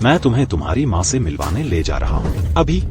मैं तुम्हें तुम्हारी माँ से मिलवाने ले जा रहा हूँ अभी।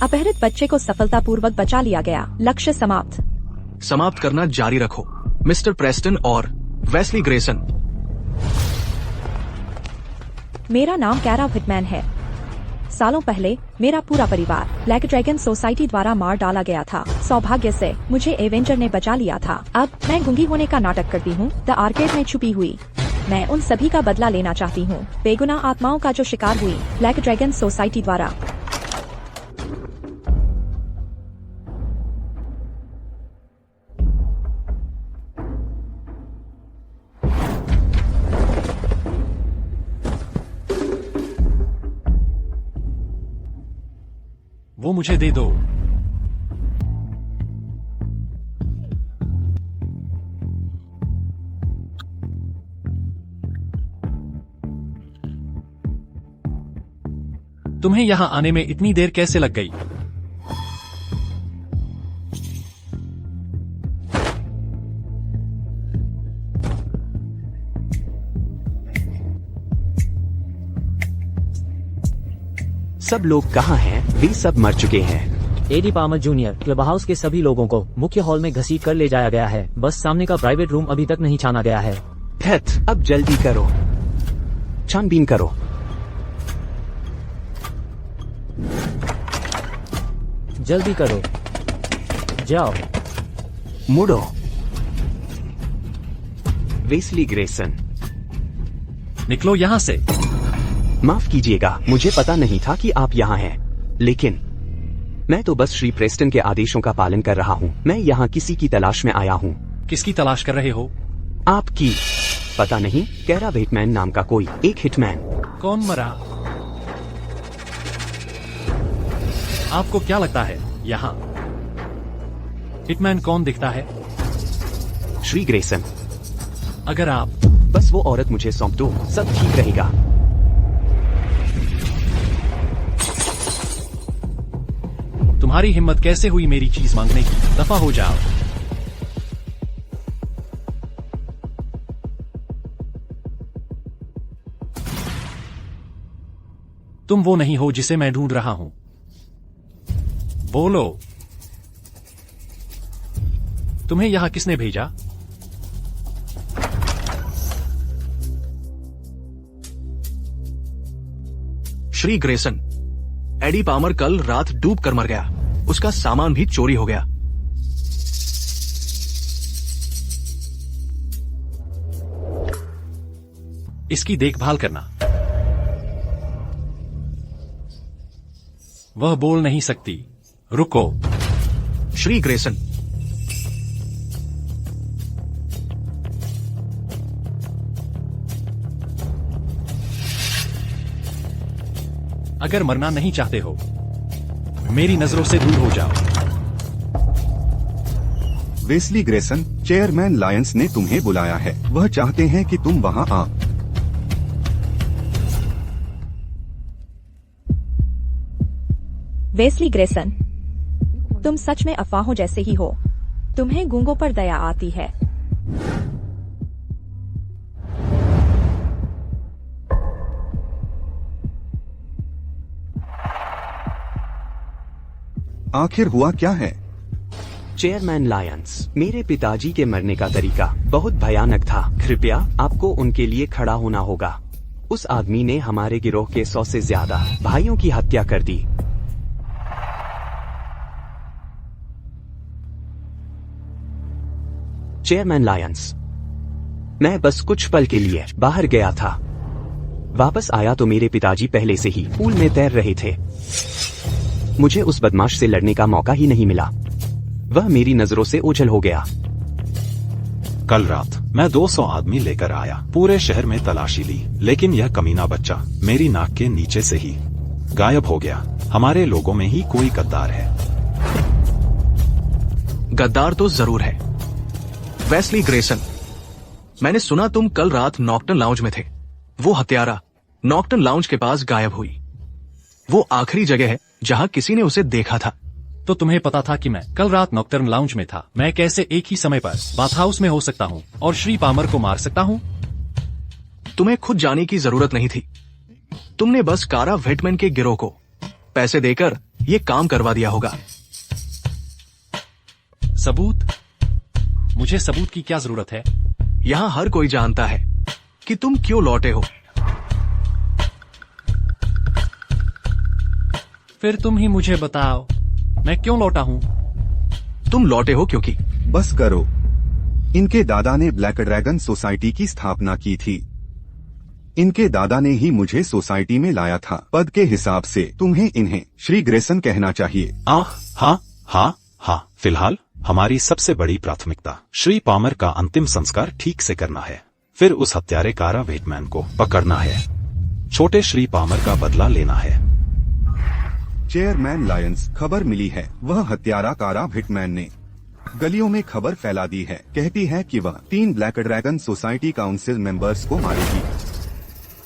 अपहरित बच्चे को सफलतापूर्वक बचा लिया गया। लक्ष्य समाप्त। समाप्त करना जारी रखो मिस्टर प्रेस्टन और वेस्ली ग्रेसन। मेरा नाम कैरा हिटमैन है। सालों पहले मेरा पूरा परिवार ब्लैक ड्रैगन सोसाइटी द्वारा मार डाला गया था। सौभाग्य से मुझे एवेंजर ने बचा लिया था। अब मैं गूंगी होने का नाटक करती हूँ द आर्केड में छुपी हुई। मैं उन सभी का बदला लेना चाहती हूँ, बेगुनाह आत्माओं का जो शिकार हुई ब्लैक ड्रैगन सोसाइटी द्वारा। वो मुझे दे दो। तुम्हें यहां आने में इतनी देर कैसे लग गई? सब लोग कहाँ हैं? वे सब मर चुके हैं। Eddie Palmer junior, club house के सभी लोगों को मुख्य हॉल में घसीट कर ले जाया गया है। बस सामने का प्राइवेट रूम अभी तक नहीं छाना गया है। हेथ, अब जल्दी करो, छानबीन करो। जल्दी करो, जाओ। मुड़ो। वेस्ली ग्रेसन, निकलो यहाँ से। माफ कीजिएगा, मुझे पता नहीं था कि आप यहाँ हैं। लेकिन मैं तो बस श्री प्रेस्टन के आदेशों का पालन कर रहा हूँ। मैं यहाँ किसी की तलाश में आया हूँ। किसकी तलाश कर रहे हो? आपकी। पता नहीं, कैरा हिटमैन नाम का कोई एक हिटमैन। कौन मरा? आपको क्या लगता है यहाँ हिटमैन कौन दिखता है? श्री ग्रेसन। अगर आप बस वो औरत मुझे सौंप दो, सब ठीक रहेगा। तुम्हारी हिम्मत कैसे हुई मेरी चीज मांगने की? दफा हो जाओ। तुम वो नहीं हो जिसे मैं ढूंढ रहा हूं। बोलो, तुम्हें यहां किसने भेजा? श्री ग्रेसन, एडी पामर कल रात डूब कर मर गया। उसका सामान भी चोरी हो गया। इसकी देखभाल करना। वह बोल नहीं सकती। रुको। श्री ग्रेसन, अगर मरना नहीं चाहते हो, मेरी नजरों से दूर हो जाओ। वेस्ली ग्रेसन, चेयरमैन लायंस ने तुम्हें बुलाया है। वह चाहते हैं कि तुम वहां आओ। वेस्ली ग्रेसन, तुम सच में अफवाहों जैसे ही हो। तुम्हें गूंगों पर दया आती है। आखिर हुआ क्या है? चेयरमैन लायंस, मेरे पिताजी के मरने का तरीका बहुत भयानक था। कृपया आपको उनके लिए खड़ा होना होगा। उस आदमी ने हमारे गिरोह के 100 से ज्यादा भाइयों की हत्या कर दी। चेयरमैन लायंस, मैं बस कुछ पल के लिए बाहर गया था। वापस आया तो मेरे पिताजी पहले से ही पूल में तैर रहे थे। मुझे उस बदमाश से लड़ने का मौका ही नहीं मिला। वह मेरी नजरों से ओझल हो गया। कल रात मैं 200 आदमी लेकर आया, पूरे शहर में तलाशी ली, लेकिन यह कमीना बच्चा मेरी नाक के नीचे से ही गायब हो गया। हमारे लोगों में ही कोई गद्दार है। गद्दार तो जरूर है। वेस्ली ग्रेसन, मैंने सुना तुम कल रात नॉक्टन लाउंज में थे। वो हत्यारा नॉक्टन लाउंज के पास गायब हुई। वो आखिरी जगह है जहां किसी ने उसे देखा था। तो तुम्हें पता था कि मैं कल रात नॉक्टर्न लाउंज में था। मैं कैसे एक ही समय पर बाथ हाउस में हो सकता हूँ और श्री पामर को मार सकता हूँ? तुम्हें खुद जाने की जरूरत नहीं थी। तुमने बस कारा व्हिटमैन के गिरोह को पैसे देकर ये काम करवा दिया होगा। सबूत? मुझे सबूत की क्या जरूरत है? यहां हर कोई जानता है कि तुम क्यों लौटे हो। फिर तुम ही मुझे बताओ, मैं क्यों लौटा हूँ? तुम लौटे हो क्योंकि बस करो। इनके दादा ने ब्लैक ड्रैगन सोसाइटी की स्थापना की थी। इनके दादा ने ही मुझे सोसाइटी में लाया था। पद के हिसाब से तुम्हें इन्हें श्री ग्रेसन कहना चाहिए। हाँ। फिलहाल हमारी सबसे बड़ी प्राथमिकता श्री पामर का अंतिम संस्कार ठीक से करना है। फिर उस हत्यारे कारा व्हिटमैन को पकड़ना है। छोटे श्री पामर का बदला लेना है। चेयरमैन लायंस, खबर मिली है वह हत्यारा कारा व्हिटमैन ने गलियों में खबर फैला दी है। कहती है कि वह 3 black dragon society council members को मारेगी।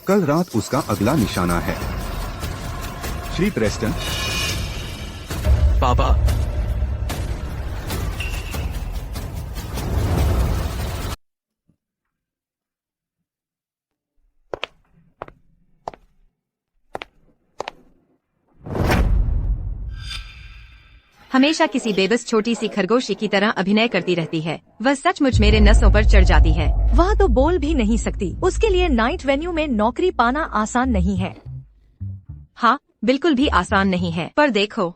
कल रात उसका अगला निशाना है श्री प्रेस्टन। पापा, हमेशा किसी बेबस छोटी सी खरगोशी की तरह अभिनय करती रहती है। वह सचमुच मेरे नसों पर चढ़ जाती है। वह तो बोल भी नहीं सकती। उसके लिए नाइट वेन्यू में नौकरी पाना आसान नहीं है। हाँ, बिल्कुल भी आसान नहीं है। पर देखो,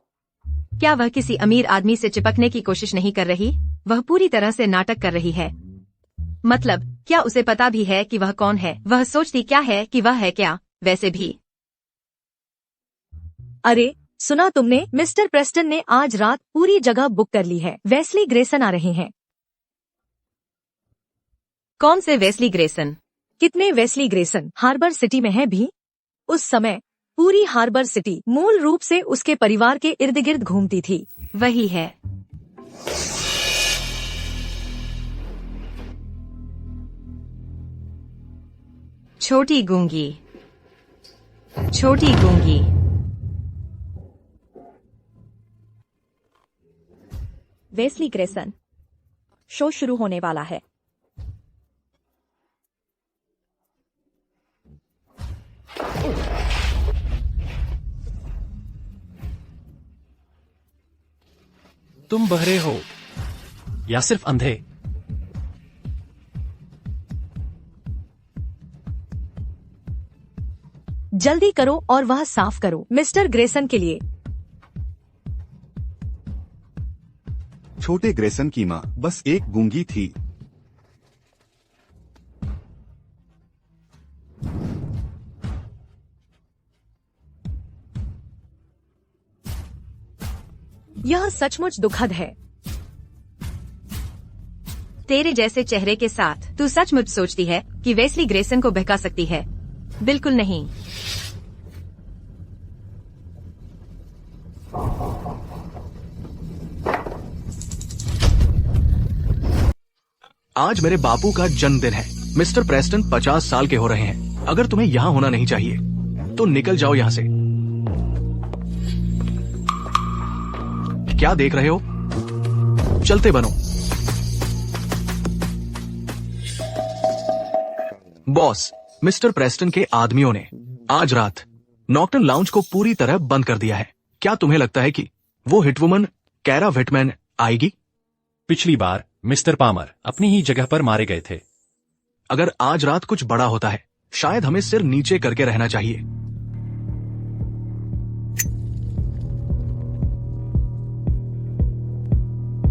क्या वह किसी अमीर आदमी से चिपकने की कोशिश नहीं कर रही? वह पूरी तरह से नाटक कर रही है। मतलब, क्या उसे पता भी है कि वह कौन है? वह सोचती क्या है कि वह है क्या? वैसे भी अरे सुना तुमने? मिस्टर प्रेस्टन ने आज रात पूरी जगह बुक कर ली है। वेस्ली ग्रेसन आ रहे हैं। कौन से वेस्ली ग्रेसन? कितने वेस्ली ग्रेसन हार्बर सिटी में है भी? उस समय पूरी हार्बर सिटी मूल रूप से उसके परिवार के इर्द गिर्द घूमती थी। वही है। छोटी गूंगी, छोटी गूंगी। वेस्ली ग्रेसन, शो शुरू होने वाला है। तुम बहरे हो या सिर्फ अंधे? जल्दी करो और वह साफ करो मिस्टर ग्रेसन के लिए। छोटे ग्रेसन की माँ बस एक गूंगी थी। यह सचमुच दुखद है। तेरे जैसे चेहरे के साथ तू सचमुच सोचती है कि वेस्ली ग्रेसन को बहका सकती है? बिल्कुल नहीं। आज मेरे बापू का जन्मदिन है। मिस्टर प्रेस्टन 50 साल के हो रहे हैं। अगर तुम्हें यहाँ होना नहीं चाहिए तो निकल जाओ यहाँ से। क्या देख रहे हो? चलते बनो। बॉस, मिस्टर प्रेस्टन के आदमियों ने आज रात नॉक्टन लाउंज को पूरी तरह बंद कर दिया है। क्या तुम्हें लगता है कि वो हिटवुमन कैरा विटमैन आएगी? पिछली बार मिस्टर पामर अपनी ही जगह पर मारे गए थे। अगर आज रात कुछ बड़ा होता है, शायद हमें सिर नीचे करके रहना चाहिए।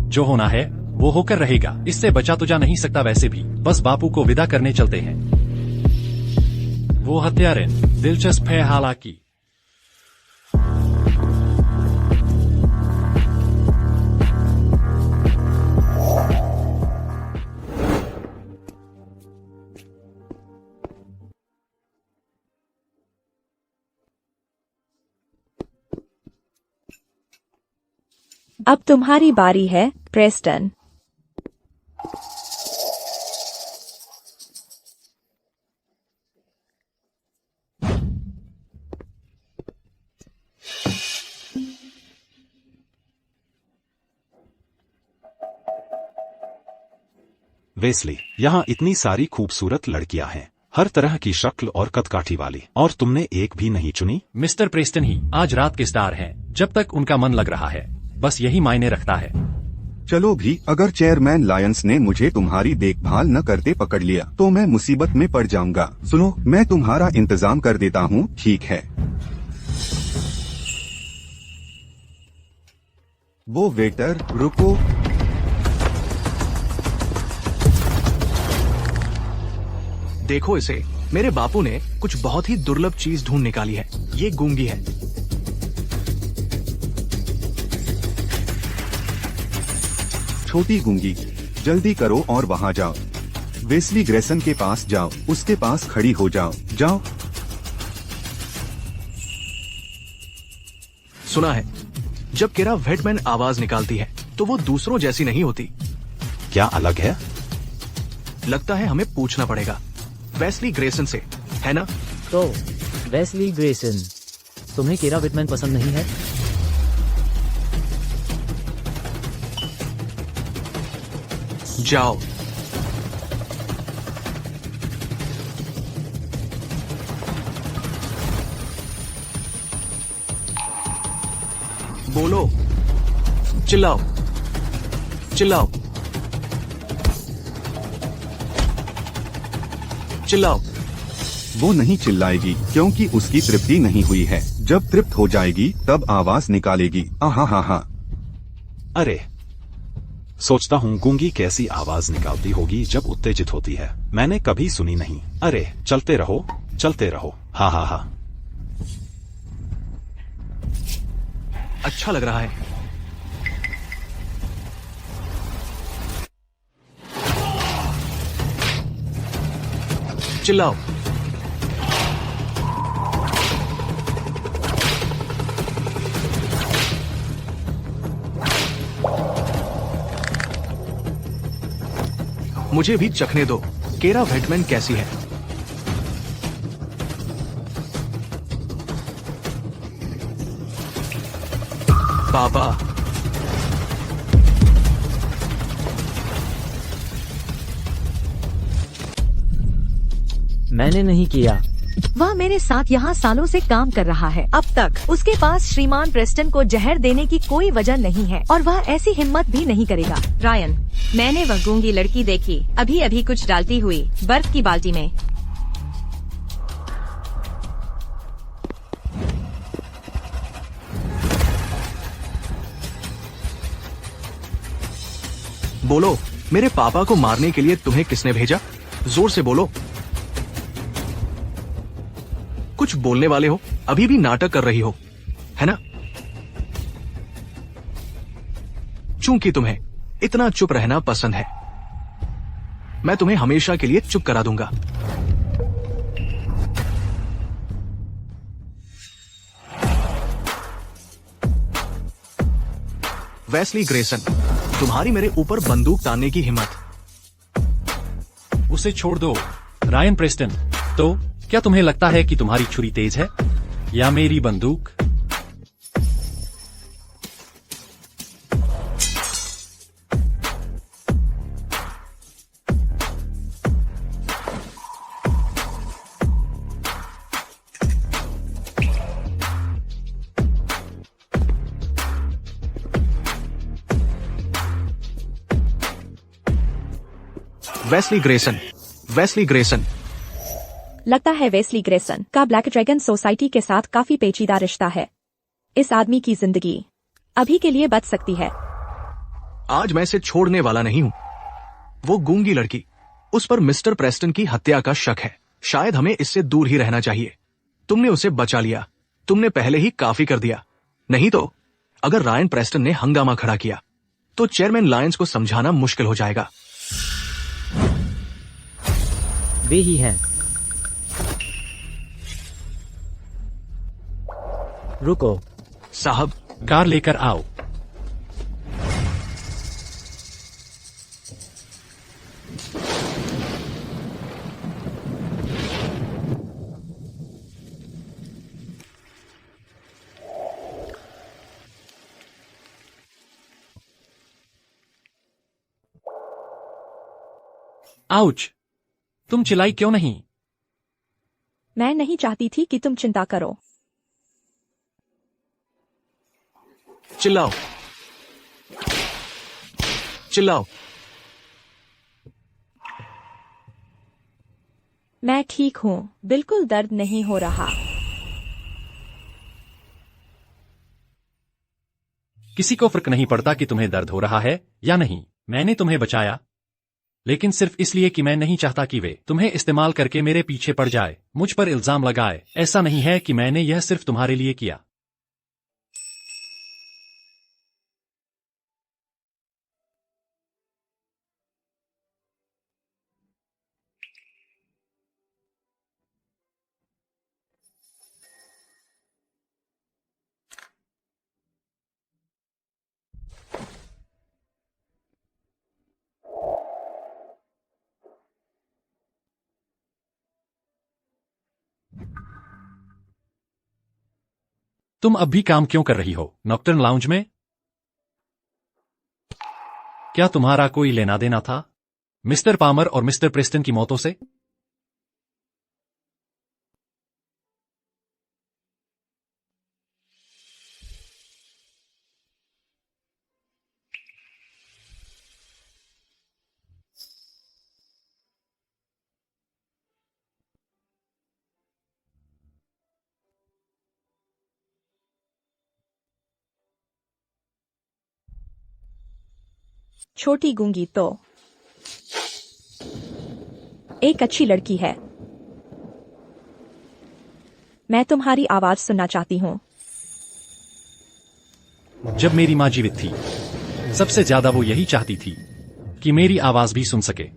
जो होना है वो होकर रहेगा, इससे बचा तो जा नहीं सकता। वैसे भी बस बापू को विदा करने चलते हैं। वो हत्यारे दिलचस्प है हालांकि। अब तुम्हारी बारी है, प्रेस्टन। वेस्ली, यहाँ इतनी सारी खूबसूरत लड़कियां हैं, हर तरह की शक्ल और कदकाठी वाली, और तुमने एक भी नहीं चुनी? मिस्टर प्रेस्टन ही आज रात के स्टार हैं, जब तक उनका मन लग रहा है, बस यही मायने रखता है। चलो भी, अगर चेयरमैन लायंस ने मुझे तुम्हारी देखभाल न करते पकड़ लिया तो मैं मुसीबत में पड़ जाऊंगा। सुनो, मैं तुम्हारा इंतजाम कर देता हूँ, ठीक है? वो वेटर, रुको। देखो इसे, मेरे बापू ने कुछ बहुत ही दुर्लभ चीज ढूंढ निकाली है। ये गूंगी है। छोटी गूंगी, जल्दी करो और वहाँ जाओ। वेस्ली ग्रेसन के पास जाओ, उसके पास खड़ी हो जाओ। जाओ। सुना है, जब केरा वेटमैन आवाज निकालती है तो वो दूसरों जैसी नहीं होती। क्या अलग है? लगता है हमें पूछना पड़ेगा वेस्ली ग्रेसन से, है ना? तो वेस्ली ग्रेसन, तुम्हें केरा विटमैन पसंद नहीं है? जाओ। बोलो, चिल्लाओ, चिल्लाओ, चिल्लाओ। वो नहीं चिल्लाएगी क्योंकि उसकी तृप्ति नहीं हुई है। जब तृप्त हो जाएगी तब आवाज निकालेगी। आहा हा हा। अरे, सोचता हूँ गूंगी कैसी आवाज निकालती होगी जब उत्तेजित होती है। मैंने कभी सुनी नहीं। अरे, चलते रहो, चलते रहो। हा हा हा। अच्छा लग रहा है। चिल्लाओ। मुझे भी चखने दो, केरा वेटमैन कैसी है। पापा, मैंने नहीं किया। वह मेरे साथ यहाँ सालों से काम कर रहा है। अब तक उसके पास श्रीमान प्रेस्टन को जहर देने की कोई वजह नहीं है और वह ऐसी हिम्मत भी नहीं करेगा। रायन, मैंने वह गूंगी लड़की देखी, अभी अभी कुछ डालती हुई बर्फ की बाल्टी में। बोलो, मेरे पापा को मारने के लिए तुम्हें किसने भेजा? जोर से बोलो। कुछ बोलने वाले हो, अभी भी नाटक कर रही हो, है ना? चूंकि तुम्हें इतना चुप रहना पसंद है, मैं तुम्हें हमेशा के लिए चुप करा दूंगा। वेस्ली ग्रेसन, तुम्हारी मेरे ऊपर बंदूक तानने की हिम्मत। उसे छोड़ दो। रायन प्रेस्टन, तो क्या तुम्हें लगता है कि तुम्हारी छुरी तेज है या मेरी बंदूक? Wesley Grayson, Wesley Grayson. लगता है वेस्ली ग्रेसन का ब्लैक ड्रैगन सोसाइटी के साथ काफी पेचीदा रिश्ता है। इस आदमी की जिंदगी अभी के लिए बच सकती है। आज मैं इसे छोड़ने वाला नहीं हूं। वो गूंगी लड़की, उस पर मिस्टर प्रेस्टन की हत्या का शक है। शायद हमें इससे दूर ही रहना चाहिए। तुमने उसे बचा लिया, तुमने पहले ही काफी कर दिया। नहीं तो अगर रायन प्रेस्टन ने हंगामा खड़ा किया तो चेयरमैन लायंस को समझाना मुश्किल हो जाएगा। वे ही हैं। रुको। साहब, कार लेकर आओ। आउच, तुम चिल्लाई क्यों नहीं? मैं नहीं चाहती थी कि तुम चिंता करो। चिल्लाओ, चिल्लाओ। मैं ठीक हूँ, बिल्कुल दर्द नहीं हो रहा। किसी को फर्क नहीं पड़ता कि तुम्हें दर्द हो रहा है या नहीं। मैंने तुम्हें बचाया, लेकिन सिर्फ इसलिए कि मैं नहीं चाहता कि वे तुम्हें इस्तेमाल करके मेरे पीछे पड़ जाए, मुझ पर इल्जाम लगाए। ऐसा नहीं है कि मैंने यह सिर्फ तुम्हारे लिए किया। तुम अब भी काम क्यों कर रही हो नॉक्टर्न लाउंज में? क्या तुम्हारा कोई लेना देना था मिस्टर पामर और मिस्टर प्रेस्टन की मौतों से? छोटी गूंगी तो एक अच्छी लड़की है। मैं तुम्हारी आवाज सुनना चाहती हूँ। जब मेरी माँ जीवित थी, सबसे ज्यादा वो यही चाहती थी कि मेरी आवाज भी सुन सके।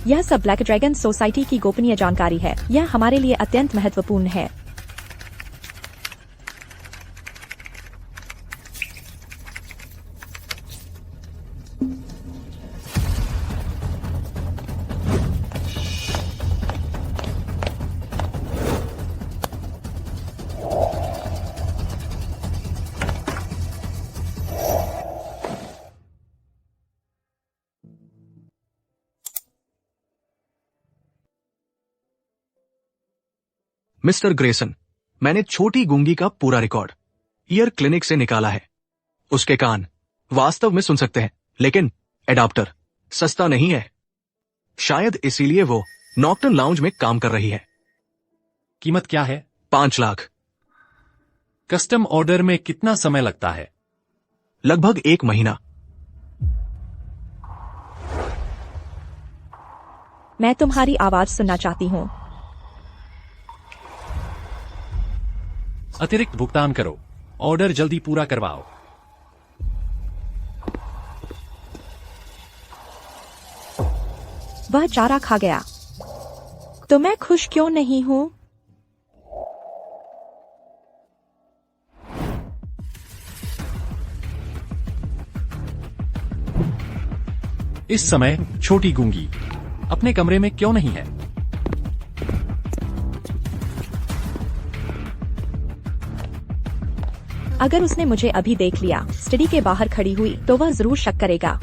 यह सब ब्लैक ड्रैगन सोसाइटी की गोपनीय जानकारी है। यह हमारे लिए अत्यंत महत्वपूर्ण है। मिस्टर ग्रेसन, मैंने छोटी गूंगी का पूरा रिकॉर्ड ईयर क्लिनिक से निकाला है। उसके कान वास्तव में सुन सकते हैं, लेकिन एडाप्टर सस्ता नहीं है। शायद इसीलिए वो नॉक्टर्न लाउंज में काम कर रही है। कीमत क्या है? 5 लाख। कस्टम ऑर्डर में कितना समय लगता है? लगभग 1 महीना। मैं तुम्हारी आवाज सुनना चाहती हूँ। अतिरिक्त भुगतान करो, ऑर्डर जल्दी पूरा करवाओ। वह चारा खा गया, तो मैं खुश क्यों नहीं हूँ? इस समय छोटी गूंगी अपने कमरे में क्यों नहीं है? अगर उसने मुझे अभी देख लिया स्टडी के बाहर खड़ी हुई तो वह जरूर शक करेगा।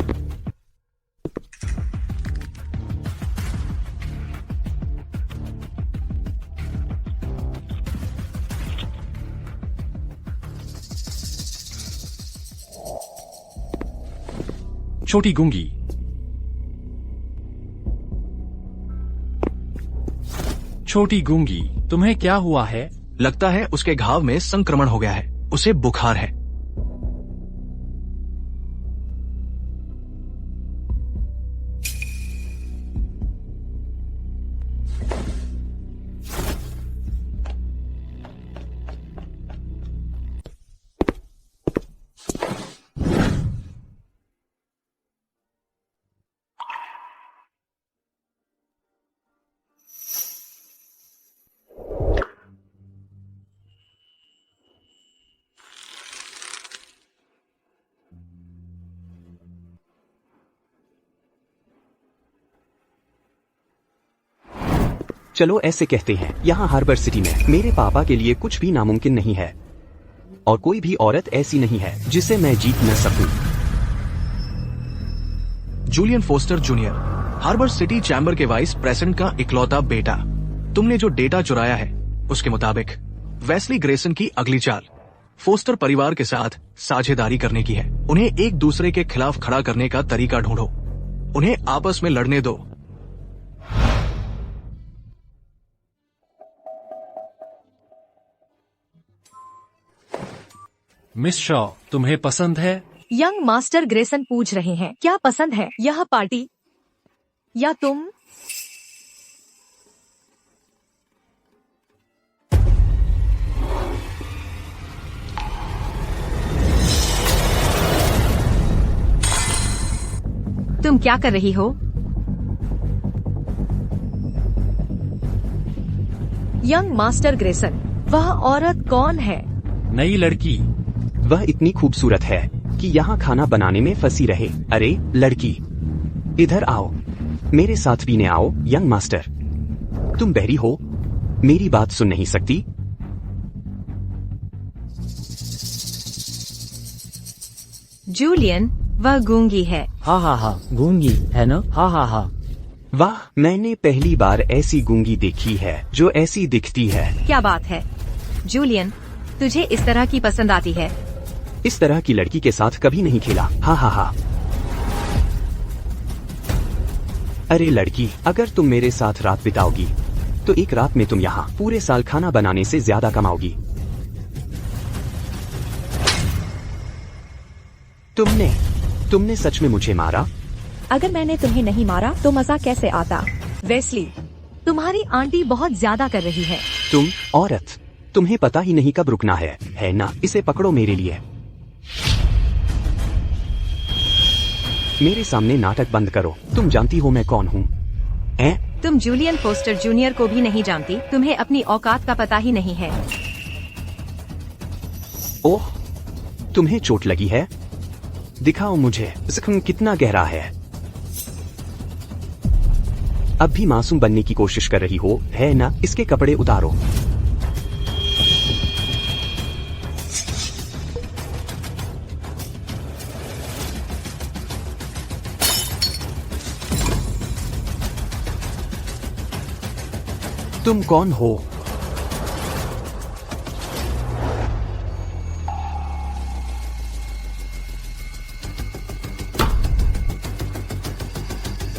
छोटी गूंगी। छोटी गूंगी, तुम्हें क्या हुआ है? लगता है उसके घाव में संक्रमण हो गया है, उसे बुखार है। चलो ऐसे कहते हैं, यहाँ हार्बर सिटी में मेरे पापा के लिए कुछ भी नामुमकिन नहीं है और कोई भी औरत ऐसी नहीं है जिसे मैं जीत न सकूं। Julian Foster junior, Harbor City chamber के वाइस प्रेसिडेंट का इकलौता बेटा। तुमने जो डेटा चुराया है उसके मुताबिक वेस्ली ग्रेसन की अगली चाल फोस्टर परिवार के साथ साझेदारी करने की है। उन्हें एक दूसरे के खिलाफ खड़ा करने का तरीका ढूंढो, उन्हें आपस में लड़ने दो। मिस शॉ, तुम्हें पसंद है? यंग मास्टर ग्रेसन पूछ रहे हैं, क्या पसंद है, यह पार्टी या तुम? तुम क्या कर रही हो? यंग मास्टर ग्रेसन, वह औरत कौन है? नई लड़की। वह इतनी खूबसूरत है कि यहाँ खाना बनाने में फंसी रहे। अरे लड़की, इधर आओ, मेरे साथ पीने आओ। यंग मास्टर, तुम बहरी हो, मेरी बात सुन नहीं सकती? जूलियन, वह गूंगी है। हाँ हाँ हाँ, गूंगी है ना? हाँ हाँ हाँ। वाह, मैंने पहली बार ऐसी गूंगी देखी है जो ऐसी दिखती है। क्या बात है जूलियन, तुझे इस तरह की पसंद आती है? इस तरह की लड़की के साथ कभी नहीं खेला। हाँ हाँ हाँ। अरे लड़की, अगर तुम मेरे साथ रात बिताओगी तो एक रात में तुम यहाँ पूरे साल खाना बनाने से ज्यादा कमाओगी। तुमने सच में मुझे मारा? अगर मैंने तुम्हें नहीं मारा तो मजा कैसे आता? वेस्ली, तुम्हारी आंटी बहुत ज्यादा कर रही है। तुम औरत, तुम्हें पता ही नहीं कब रुकना है ना? इसे पकड़ो मेरे लिए। मेरे सामने नाटक बंद करो। तुम जानती हो मैं कौन हूँ? तुम जूलियन फोस्टर जूनियर को भी नहीं जानती, तुम्हें अपनी औकात का पता ही नहीं है। ओह, तुम्हें चोट लगी है? दिखाओ मुझे जख्म कितना गहरा है। अब भी मासूम बनने की कोशिश कर रही हो, है ना? इसके कपड़े उतारो। तुम कौन हो?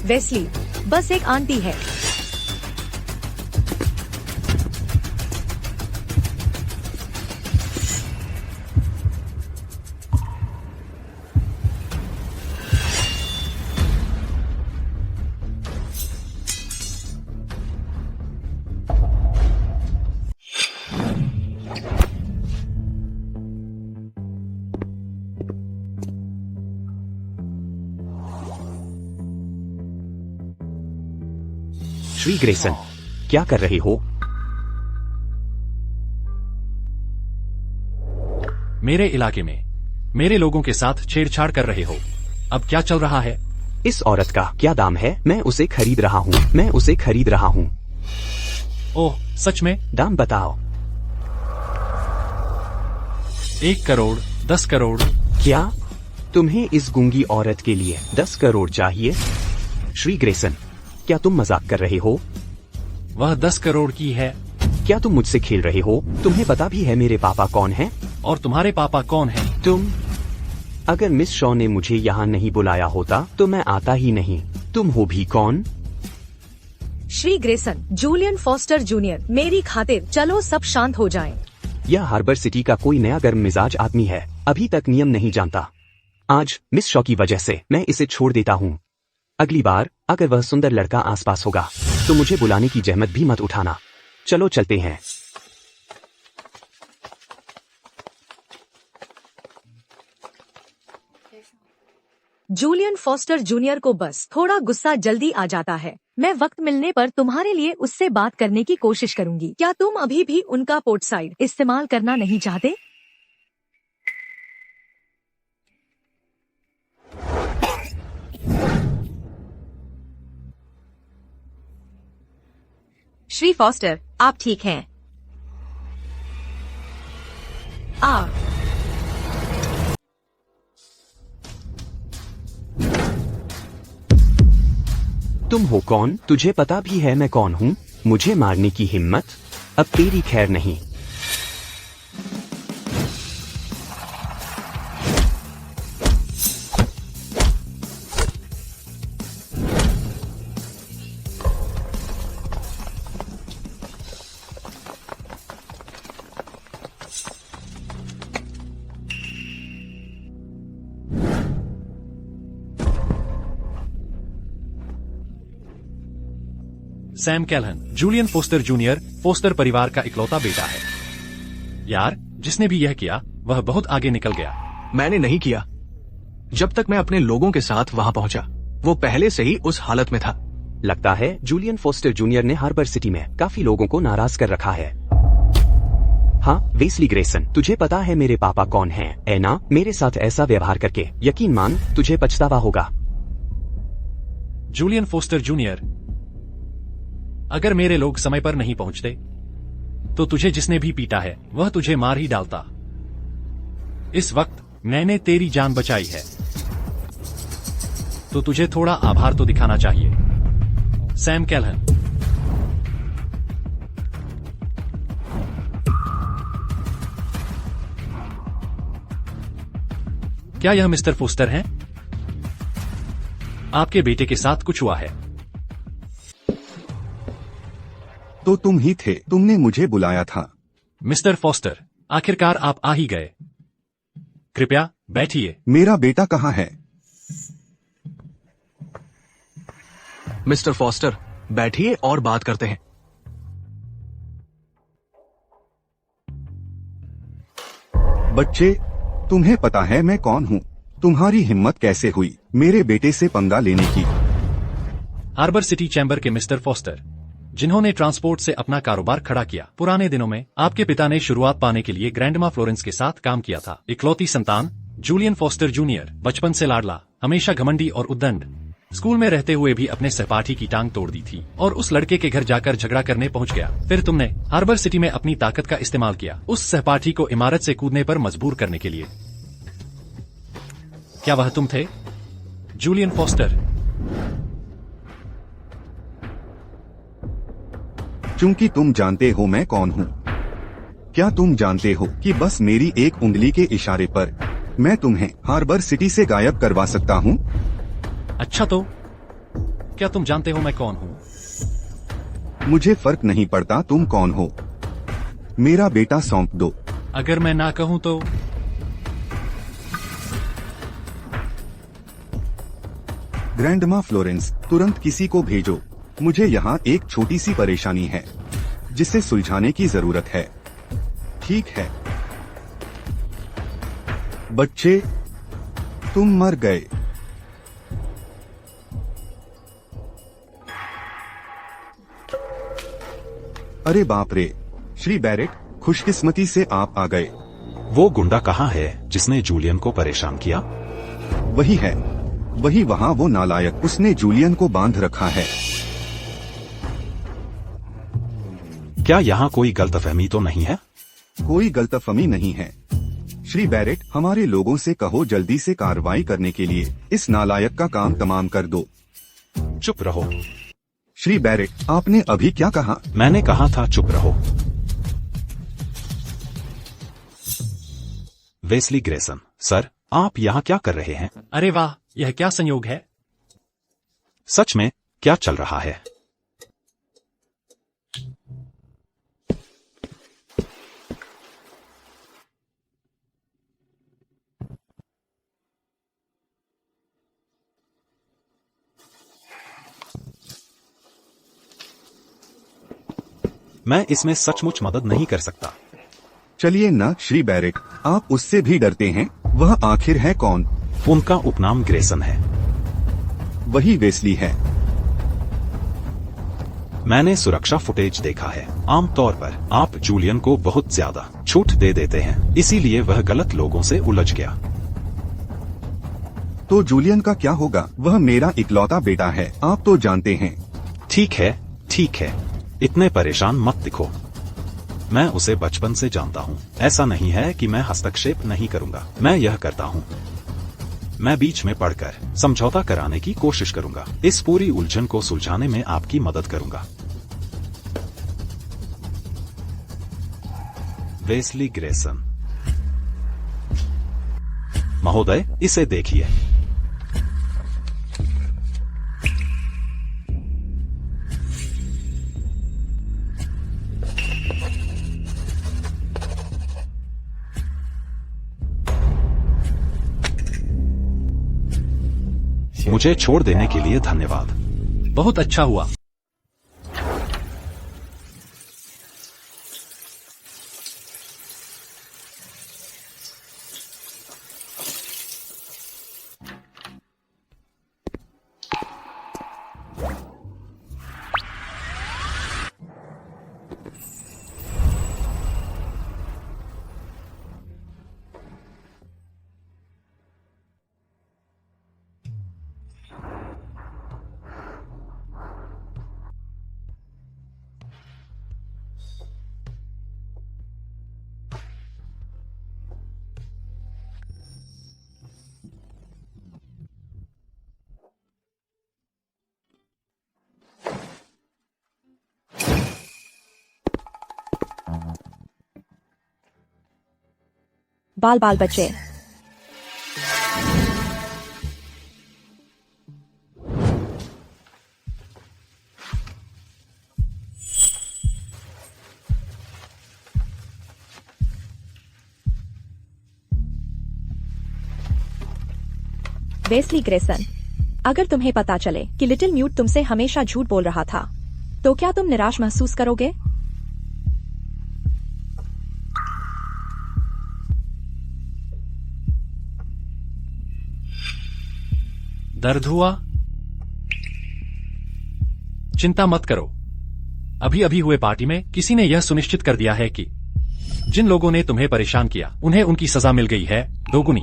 वेस्ली, बस एक आंटी है। श्री ग्रेसन, क्या कर रहे हो? मेरे इलाके में मेरे लोगों के साथ छेड़छाड़ कर रहे हो। अब क्या चल रहा है? इस औरत का क्या दाम है? मैं उसे खरीद रहा हूँ। ओह, सच में? दाम बताओ। 1 करोड़, 10 करोड़। क्या तुम्हें इस गूंगी औरत के लिए 10 करोड़ चाहिए? श्री ग्रेसन, क्या तुम मजाक कर रहे हो? वह 10 करोड़ की है। क्या तुम मुझसे खेल रहे हो? तुम्हें पता भी है मेरे पापा कौन हैं? और तुम्हारे पापा कौन हैं? तुम। अगर मिस शॉ ने मुझे यहाँ नहीं बुलाया होता तो मैं आता ही नहीं। तुम हो भी कौन? Shri Grayson, Julian Foster junior, मेरी खातिर चलो सब शांत हो जाएं। यह हार्बर सिटी का कोई नया गर्म मिजाज आदमी है, अभी तक नियम नहीं जानता। आज मिस शॉ की वजह से मैं इसे छोड़ देता हूँ। अगली बार अगर वह सुंदर लड़का आसपास होगा तो मुझे बुलाने की जहमत भी मत उठाना। चलो चलते हैं। जूलियन फॉस्टर जूनियर को बस थोड़ा गुस्सा जल्दी आ जाता है। मैं वक्त मिलने पर तुम्हारे लिए उससे बात करने की कोशिश करूंगी। क्या तुम अभी भी उनका पोर्ट साइड इस्तेमाल करना नहीं चाहते? श्री फॉस्टर, आप ठीक हैं? तुम हो कौन? तुझे पता भी है मैं कौन हूँ? मुझे मारने की हिम्मत? अब तेरी खैर नहीं। Sam Callahan, Julian Foster junior, Foster परिवार का इकलौता बेटा है। यार, जिसने भी यह किया वह बहुत आगे निकल गया। मैंने नहीं किया। जब तक मैं अपने लोगों के साथ वहां पहुंचा, वो पहले से ही उस हालत में था। लगता है जूलियन फोस्टर जूनियर ने हार्बर सिटी में काफी लोगों को नाराज कर रखा है। हाँ वेस्ली ग्रेसन, तुझे पता है मेरे पापा कौन हैं? एना, मेरे साथ ऐसा व्यवहार करके यकीन मान तुझे पछतावा होगा। जूलियन फोस्टर जूनियर, अगर मेरे लोग समय पर नहीं पहुंचते तो तुझे जिसने भी पीटा है वह तुझे मार ही डालता। इस वक्त मैंने तेरी जान बचाई है तो तुझे थोड़ा आभार तो दिखाना चाहिए। सैम कैल्हन। क्या यह मिस्टर फोस्टर हैं? आपके बेटे के साथ कुछ हुआ है? तो तुम ही थे, तुमने मुझे बुलाया था। मिस्टर फोस्टर, आखिरकार आप आ ही गए। कृपया बैठिए। मेरा बेटा कहाँ है? मिस्टर फॉस्टर, बैठिए और बात करते हैं। बच्चे, तुम्हें पता है मैं कौन हूँ? तुम्हारी हिम्मत कैसे हुई मेरे बेटे से पंगा लेने की? हार्बर सिटी चैम्बर के मिस्टर फोस्टर, जिन्होंने ट्रांसपोर्ट से अपना कारोबार खड़ा किया। पुराने दिनों में आपके पिता ने शुरुआत पाने के लिए ग्रैंडमा फ्लोरेंस के साथ काम किया था। इकलौती संतान जूलियन फोस्टर जूनियर, बचपन से लाडला, हमेशा घमंडी और उद्दंड। स्कूल में रहते हुए भी अपने सहपाठी की टांग तोड़ दी थी और उस लड़के के घर जाकर झगड़ा करने पहुंच गया। फिर तुमने हार्बर सिटी में अपनी ताकत का इस्तेमाल किया उस सहपाठी को इमारत से कूदने पर मजबूर करने के लिए। क्या वह तुम थे, जूलियन फोस्टर? चूंकि तुम जानते हो मैं कौन हूँ, क्या तुम जानते हो कि बस मेरी एक उंगली के इशारे पर मैं तुम्हें हार्बर सिटी से गायब करवा सकता हूँ? अच्छा तो क्या तुम जानते हो मैं कौन हूँ? मुझे फर्क नहीं पड़ता तुम कौन हो, मेरा बेटा सौंप दो। अगर मैं ना कहूँ तो? ग्रैंडमा फ्लोरेंस, तुरंत किसी को भेजो। मुझे यहाँ एक छोटी सी परेशानी है जिसे सुलझाने की जरूरत है। ठीक है बच्चे, तुम मर गए। अरे बाप रे, श्री बैरेट, खुशकिस्मती से आप आ गए। वो गुंडा कहाँ है जिसने जूलियन को परेशान किया? वही है, वही वहाँ वो नालायक, उसने जूलियन को बांध रखा है। क्या यहाँ कोई गलतफहमी तो नहीं है? कोई गलतफहमी नहीं है श्री बैरेट, हमारे लोगों से कहो जल्दी से कार्रवाई करने के लिए इस नालायक का काम तमाम कर दो। चुप रहो। श्री बैरेट, आपने अभी क्या कहा? मैंने कहा था चुप रहो। वेस्ली ग्रेसन, सर, आप यहाँ क्या कर रहे हैं? अरे वाह, यह क्या संयोग है? सच में क्या चल रहा है? मैं इसमें सचमुच मदद नहीं कर सकता। चलिए न श्री बैरेट, आप उससे भी डरते हैं? वह आखिर है कौन? उनका उपनाम ग्रेसन है। वही वेस्ली है। मैंने सुरक्षा फुटेज देखा है। आमतौर पर आप जूलियन को बहुत ज्यादा छूट दे देते हैं, इसीलिए वह गलत लोगों से उलझ गया। तो जूलियन का क्या होगा? वह मेरा इकलौता बेटा है, आप तो जानते हैं। ठीक है, ठीक है, इतने परेशान मत दिखो। मैं उसे बचपन से जानता हूँ। ऐसा नहीं है कि मैं हस्तक्षेप नहीं करूँगा। मैं यह करता हूँ। मैं बीच में पढ़कर समझौता कराने की कोशिश करूँगा। इस पूरी उलझन को सुलझाने में आपकी मदद करूँगा। वेस्ली ग्रेसन महोदय, इसे देखिए। मुझे छोड़ देने के लिए धन्यवाद। बहुत अच्छा हुआ। बाल बाल बच्चे। वेस्ली ग्रेसन, अगर तुम्हें पता चले कि लिटिल म्यूट तुमसे हमेशा झूठ बोल रहा था, तो क्या तुम निराश महसूस करोगे? दर्द हुआ? चिंता मत करो। अभी अभी हुए पार्टी में किसी ने यह सुनिश्चित कर दिया है कि जिन लोगों ने तुम्हें परेशान किया उन्हें उनकी सजा मिल गई है, दोगुनी।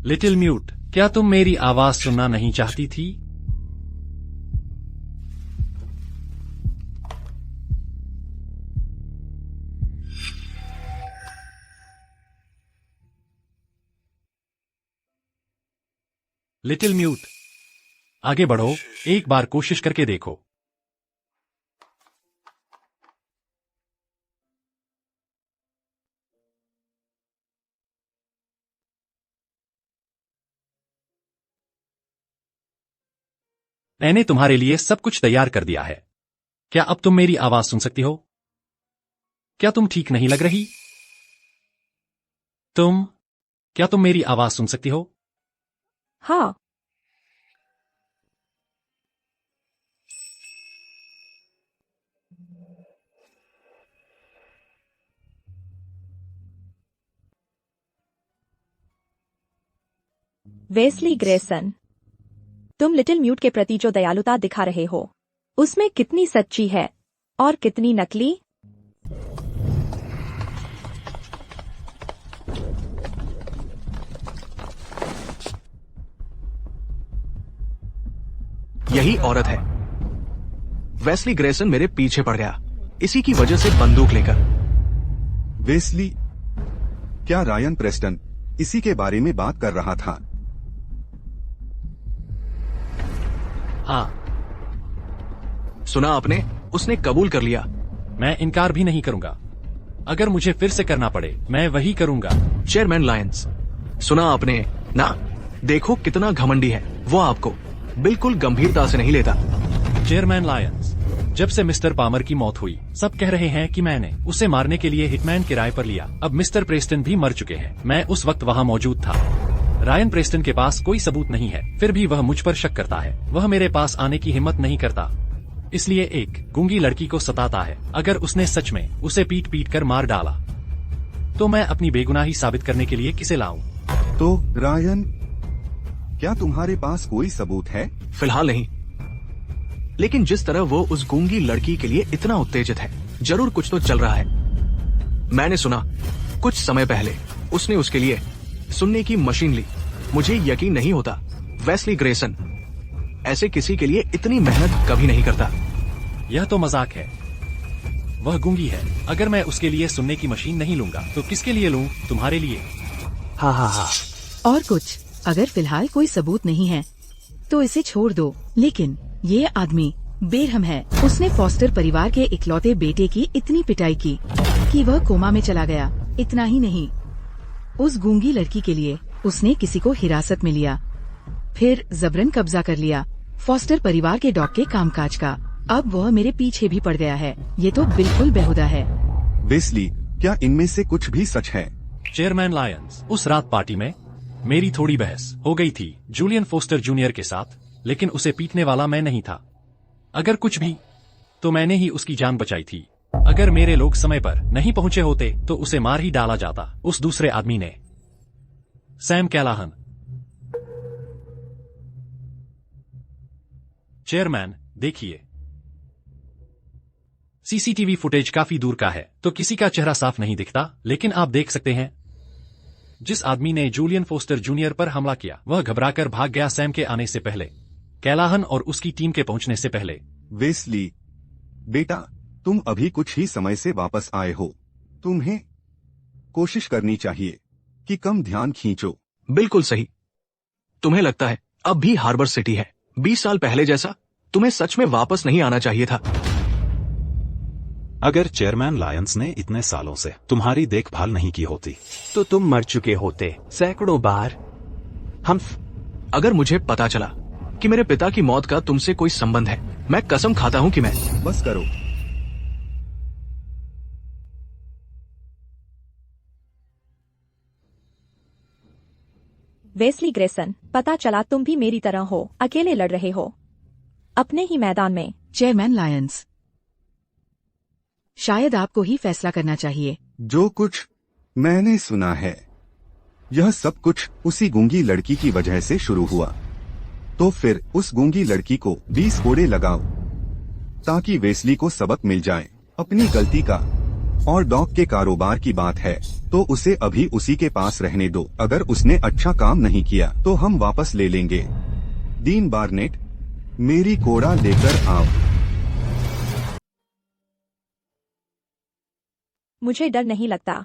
लिटिल म्यूट, क्या तुम मेरी आवाज सुनना नहीं चाहती थी? लिटिल म्यूट, आगे बढ़ो, एक बार कोशिश करके देखो। मैंने तुम्हारे लिए सब कुछ तैयार कर दिया है। क्या अब तुम मेरी आवाज सुन सकती हो? क्या तुम ठीक नहीं लग रही? क्या तुम मेरी आवाज सुन सकती हो? हाँ। वेस्ली ग्रेसन, तुम लिटिल म्यूट के प्रति जो दयालुता दिखा रहे हो, उसमें कितनी सच्ची है और कितनी नकली? यही औरत है। वेस्ली ग्रेसन मेरे पीछे पड़ गया, इसी की वजह से बंदूक लेकर। वेस्ली, क्या रायन प्रेस्टन इसी के बारे में बात कर रहा था? हाँ, सुना आपने? उसने कबूल कर लिया। मैं इनकार भी नहीं करूंगा। अगर मुझे फिर से करना पड़े मैं वही करूंगा। चेयरमैन लायंस, सुना आपने ना? देखो कितना घमंडी है वो, आपको बिल्कुल गंभीरता से नहीं लेता। चेयरमैन लायंस, जब से मिस्टर पामर की मौत हुई सब कह रहे हैं कि मैंने उसे मारने के लिए हिटमैन किराए पर लिया। अब मिस्टर प्रेस्टन भी मर चुके हैं। मैं उस वक्त वहाँ मौजूद था। रायन प्रेस्टन के पास कोई सबूत नहीं है, फिर भी वह मुझ पर शक करता है। वह मेरे पास आने की हिम्मत नहीं करता, इसलिए एक गूंगी लड़की को सताता है। अगर उसने सच में उसे पीट पीट कर मार डाला तो मैं अपनी बेगुनाही साबित करने के लिए किसे लाऊं? तो रायन, क्या तुम्हारे पास कोई सबूत है? फिलहाल नहीं, लेकिन जिस तरह वो उस गूंगी लड़की के लिए इतना उत्तेजित है, जरूर कुछ तो चल रहा है। मैंने सुना कुछ समय पहले उसने उसके लिए सुनने की मशीन ली। मुझे यकीन नहीं होता वेस्ली ग्रेसन ऐसे किसी के लिए इतनी मेहनत कभी नहीं करता। यह तो मजाक है। वह गूंगी है। अगर मैं उसके लिए सुनने की मशीन नहीं लूंगा तो किसके लिए लूं? तुम्हारे लिए। हाँ हाँ हाँ। और कुछ, अगर फिलहाल कोई सबूत नहीं है तो इसे छोड़ दो, लेकिन ये आदमी बेरहम है। उसने फॉस्टर परिवार के इकलौते बेटे की इतनी पिटाई की कि वह कोमा में चला गया। इतना ही नहीं, उस गूंगी लड़की के लिए उसने किसी को हिरासत में लिया, फिर जबरन कब्जा कर लिया फॉस्टर परिवार के डॉग के कामकाज का। अब वह मेरे पीछे भी पड़ गया है। ये तो बिल्कुल बेहुदा है। वेस्ली, क्या इनमें से कुछ भी सच है? चेयरमैन लायंस, उस रात पार्टी में मेरी थोड़ी बहस हो गई थी जूलियन फोस्टर जूनियर के साथ, लेकिन उसे पीटने वाला मैं नहीं था। अगर कुछ भी तो मैंने ही उसकी जान बचाई थी। अगर मेरे लोग समय पर नहीं पहुंचे होते तो उसे मार ही डाला जाता। उस दूसरे आदमी ने, सैम कैलाहन। चेयरमैन, देखिए, सीसीटीवी फुटेज काफी दूर का है तो किसी का चेहरा साफ नहीं दिखता, लेकिन आप देख सकते हैं जिस आदमी ने जूलियन फोस्टर जूनियर पर हमला किया वह घबराकर भाग गया सैम के आने से पहले, कैलाहन और उसकी टीम के पहुंचने से पहले। वेस्ली बेटा, तुम अभी कुछ ही समय से वापस आए हो। तुम्हें कोशिश करनी चाहिए कि कम ध्यान खींचो। बिल्कुल सही। तुम्हें लगता है अब भी हार्बर सिटी है 20 साल पहले जैसा? तुम्हें सच में वापस नहीं आना चाहिए था। अगर चेयरमैन लायंस ने इतने सालों से तुम्हारी देखभाल नहीं की होती तो तुम मर चुके होते सैकड़ों बार। अगर मुझे पता चला कि मेरे पिता की मौत का तुमसे कोई संबंध है, मैं कसम खाता हूं कि मैं। बस करो। वेस्ली ग्रेसन, पता चला तुम भी मेरी तरह हो, अकेले लड़ रहे हो अपने ही मैदान में। चेयरमैन लायंस, शायद आपको ही फैसला करना चाहिए। जो कुछ मैंने सुना है यह सब कुछ उसी गूंगी लड़की की वजह से शुरू हुआ। तो फिर उस गूंगी लड़की को 20 कोड़े लगाओ ताकि वेस्ली को सबक मिल जाए अपनी गलती का। और डॉग के कारोबार की बात है तो उसे अभी उसी के पास रहने दो। अगर उसने अच्छा काम नहीं किया तो हम वापस ले लेंगे। डीन बार्नेट, मेरी कोड़ा लेकर आओ। मुझे डर नहीं लगता।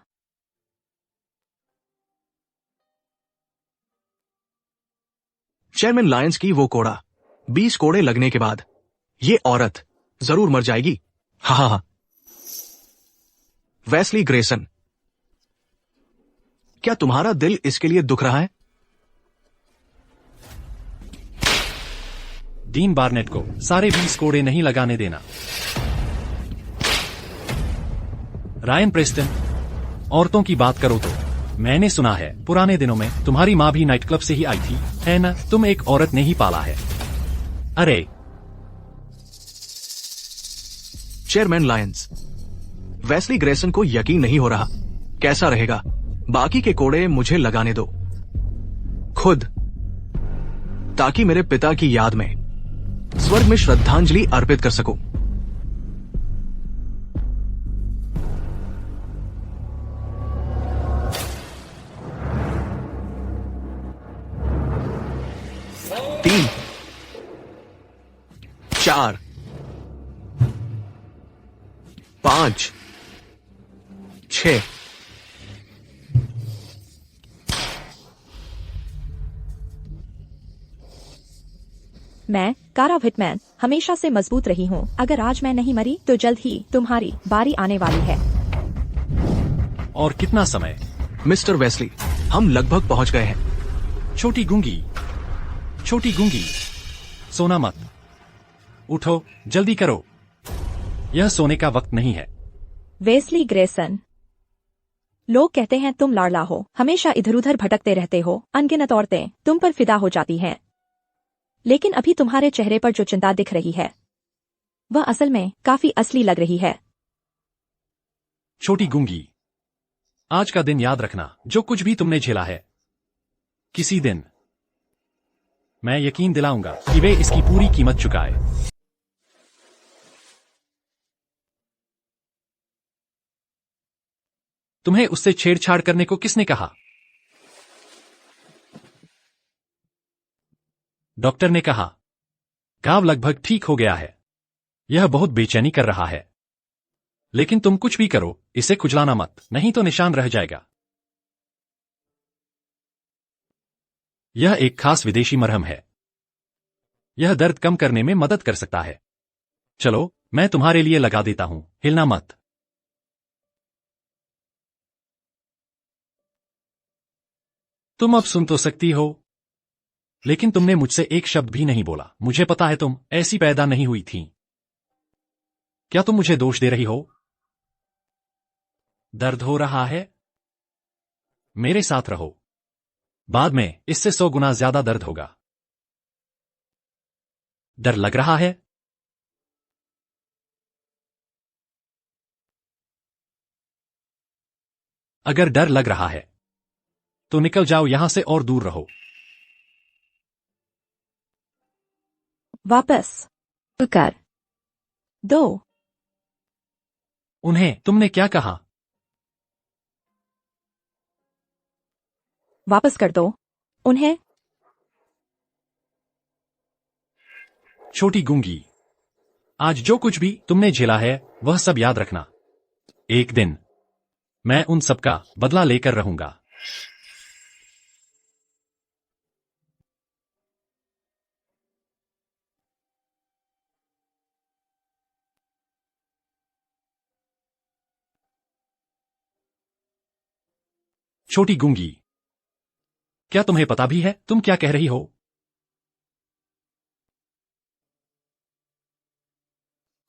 चेयरमैन लायंस की वो कोड़ा 20 कोड़े लगने के बाद ये औरत जरूर मर जाएगी। हाँ। वेस्ली ग्रेसन, क्या तुम्हारा दिल इसके लिए दुख रहा है? डीन बार्नेट को सारे 20 कोड़े नहीं लगाने देना। रायन प्रेस्टन, औरतों की बात करो तो मैंने सुना है पुराने दिनों में तुम्हारी माँ भी नाइट क्लब से ही आई थी, है ना? तुम एक औरत ने ही पाला है। अरे चेयरमैन लायंस, वेस्ली ग्रेसन को यकीन नहीं हो रहा। कैसा रहेगा? बाकी के कोड़े मुझे लगाने दो खुद, ताकि मेरे पिता की याद में स्वर्ग में श्रद्धांजलि अर्पित कर सकूं। 5, 6। मैं कारा हिटमैन हमेशा से मजबूत रही हूँ। अगर आज मैं नहीं मरी तो जल्द ही तुम्हारी बारी आने वाली है। और कितना समय? मिस्टर वेस्ली, हम लगभग पहुंच गए हैं। छोटी गूंगी, छोटी गूंगी, सोना मत। उठो, जल्दी करो। यह सोने का वक्त नहीं है। वेस्ली ग्रेसन, लोग कहते हैं तुम लाडला हो, हमेशा इधर उधर भटकते रहते हो। अनगिनत औरतें तुम पर फिदा हो जाती हैं, लेकिन अभी तुम्हारे चेहरे पर जो चिंता दिख रही है वह असल में काफी असली लग रही है। छोटी गूंगी, आज का दिन याद रखना। जो कुछ भी तुमने झेला है, किसी दिन मैं यकीन दिलाऊंगा कि वे इसकी पूरी कीमत चुकाए। तुम्हें उससे छेड़छाड़ करने को किसने कहा? डॉक्टर ने कहा घाव लगभग ठीक हो गया है। यह बहुत बेचैनी कर रहा है, लेकिन तुम कुछ भी करो, इसे खुजलाना मत, नहीं तो निशान रह जाएगा। यह एक खास विदेशी मरहम है। यह दर्द कम करने में मदद कर सकता है। चलो, मैं तुम्हारे लिए लगा देता हूं, हिलना मत। तुम अब सुन तो सकती हो, लेकिन तुमने मुझसे एक शब्द भी नहीं बोला। मुझे पता है तुम ऐसी पैदा नहीं हुई थी। क्या तुम मुझे दोष दे रही हो? दर्द हो रहा है? मेरे साथ रहो, बाद में इससे 100 गुना ज्यादा दर्द होगा। डर लग रहा है? अगर डर लग रहा है तो निकल जाओ यहां से और दूर रहो। वापस कर दो उन्हें। तुमने क्या कहा? वापस कर दो उन्हें। छोटी गूंगी, आज जो कुछ भी तुमने झेला है वह सब याद रखना। एक दिन मैं उन सब का बदला लेकर रहूंगा। छोटी गूंगी, क्या तुम्हें पता भी है तुम क्या कह रही हो?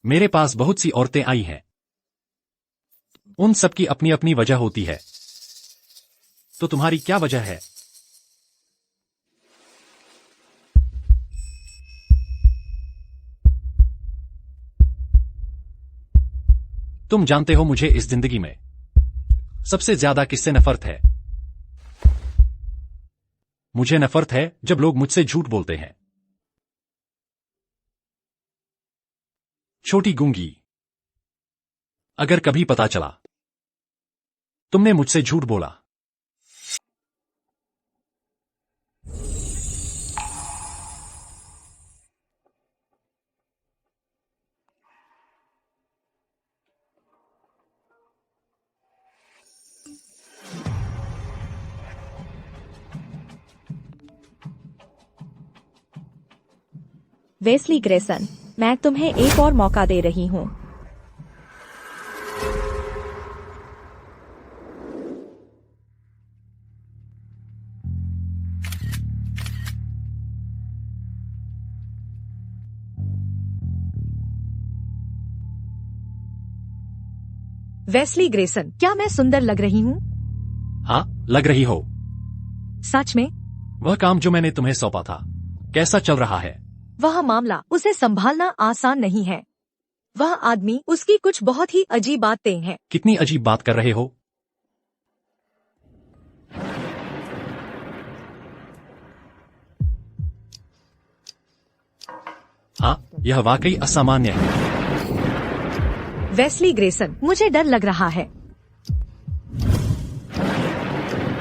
मेरे पास बहुत सी औरतें आई हैं। उन सब की अपनी अपनी वजह होती है। तो तुम्हारी क्या वजह है? तुम जानते हो मुझे इस जिंदगी में सबसे ज्यादा किससे नफरत है? मुझे नफरत है जब लोग मुझसे झूठ बोलते हैं। छोटी गूंगी, अगर कभी पता चला तुमने मुझसे झूठ बोला, वेस्ली ग्रेसन, मैं तुम्हें एक और मौका दे रही हूं। वेस्ली ग्रेसन, क्या मैं सुंदर लग रही हूँ? हाँ, लग रही हो। सच में? वह काम जो मैंने तुम्हें सौंपा था कैसा चल रहा है? वह मामला, उसे संभालना आसान नहीं है। वह आदमी, उसकी कुछ बहुत ही अजीब बातें हैं। कितनी अजीब बात कर रहे हो? हाँ, यह वाकई असामान्य है। वेस्ली ग्रेसन, मुझे डर लग रहा है।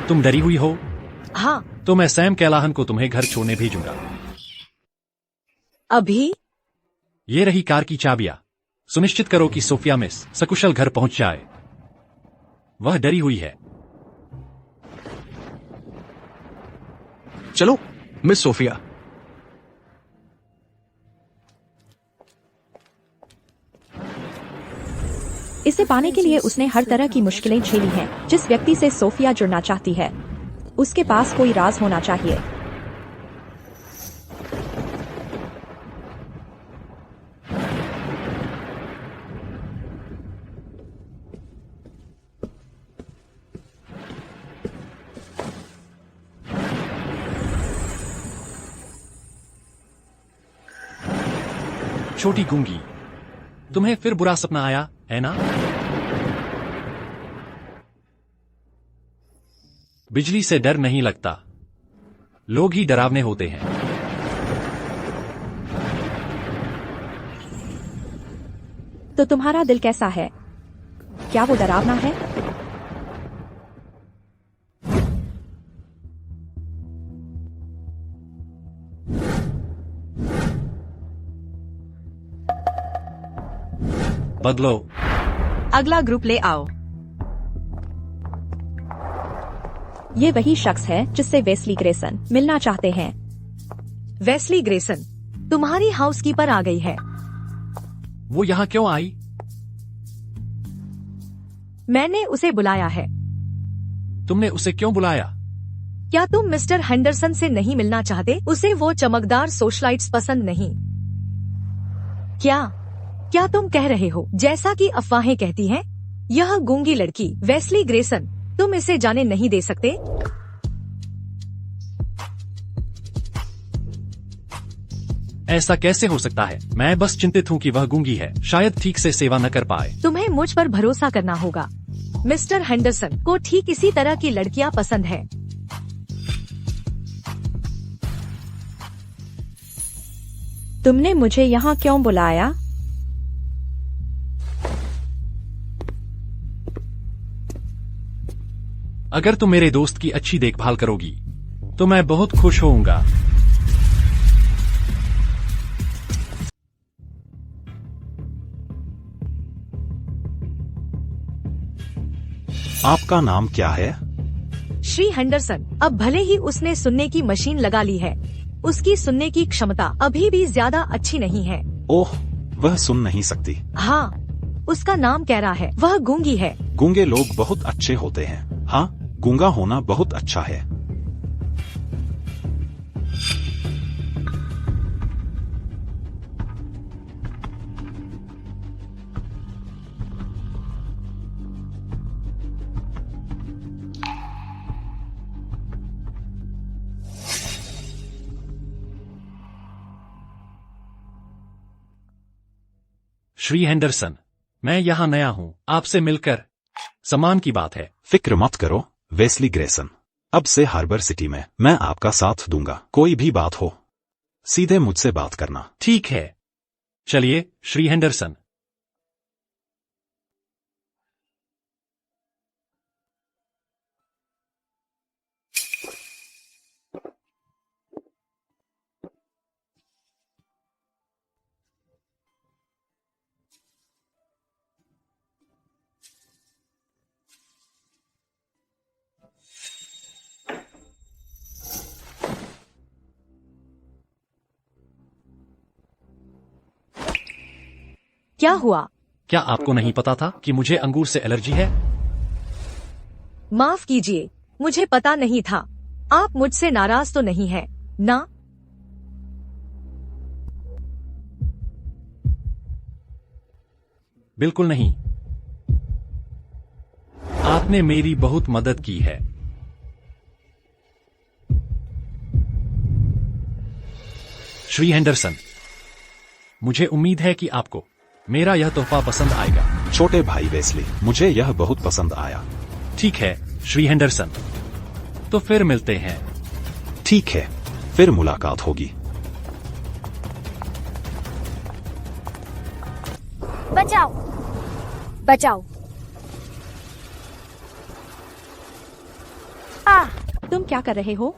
तुम डरी हुई हो? हाँ। तो मैं सैम कैलाहन को तुम्हें घर छोड़ने भेजूंगा। अभी? ये रही कार की चाबियां। सुनिश्चित करो कि सोफिया मिस सकुशल घर पहुंच जाए। वह डरी हुई है। चलो मिस सोफिया। इसे पाने के लिए उसने हर तरह की मुश्किलें झेली हैं। जिस व्यक्ति से सोफिया जुड़ना चाहती है उसके पास कोई राज होना चाहिए। छोटी गूंगी, तुम्हें फिर बुरा सपना आया है ना? बिजली से डर नहीं लगता, लोग ही डरावने होते हैं। तो तुम्हारा दिल कैसा है? क्या वो डरावना है? बदलो। अगला ग्रुप ले आओ। ये वही शख्स है जिससे वेस्ली ग्रेसन मिलना चाहते हैं। वेस्ली ग्रेसन तुम्हारी हाउसकीपर आ गई है। वो यहाँ क्यों आई? मैंने उसे बुलाया है। तुमने उसे क्यों बुलाया? क्या तुम मिस्टर हेंडरसन से नहीं मिलना चाहते? उसे वो चमकदार सोशलाइट्स पसंद नहीं। क्या तुम कह रहे हो जैसा कि अफवाहें कहती हैं? यह गूंगी लड़की वेस्ली ग्रेसन, तुम इसे जाने नहीं दे सकते। ऐसा कैसे हो सकता है? मैं बस चिंतित हूँ कि वह गूंगी है, शायद ठीक से सेवा न कर पाए। तुम्हें मुझ पर भरोसा करना होगा। मिस्टर हेंडरसन को ठीक इसी तरह की लड़कियां पसंद है। तुमने मुझे यहाँ क्यों बुलाया? अगर तुम मेरे दोस्त की अच्छी देखभाल करोगी तो मैं बहुत खुश होऊंगा। आपका नाम क्या है? श्री हेंडरसन। अब भले ही उसने सुनने की मशीन लगा ली है, उसकी सुनने की क्षमता अभी भी ज्यादा अच्छी नहीं है। ओह, वह सुन नहीं सकती। हाँ, उसका नाम कैरा है। वह गूंगी है। गूंगे लोग बहुत अच्छे होते हैं। हाँ, गूंगा होना बहुत अच्छा है। श्री हेंडरसन, मैं यहाँ नया हूँ, आपसे मिलकर सम्मान की बात है। फिक्र मत करो वेस्ली ग्रेसन, अब से हार्बर सिटी में मैं आपका साथ दूंगा। कोई भी बात हो सीधे मुझसे बात करना। ठीक है, चलिए श्री हेंडरसन। क्या हुआ? क्या आपको नहीं पता था कि मुझे अंगूर से एलर्जी है? माफ कीजिए, मुझे पता नहीं था। आप मुझसे नाराज तो नहीं है ना? बिल्कुल नहीं, आपने मेरी बहुत मदद की है। श्री हेंडरसन, मुझे उम्मीद है कि आपको मेरा यह तोहफा पसंद आएगा। छोटे भाई वेस्ली, मुझे यह बहुत पसंद आया। ठीक है श्री हेंडरसन, तो फिर मिलते हैं। ठीक है, फिर मुलाकात होगी। बचाओ, बचाओ। तुम क्या कर रहे हो?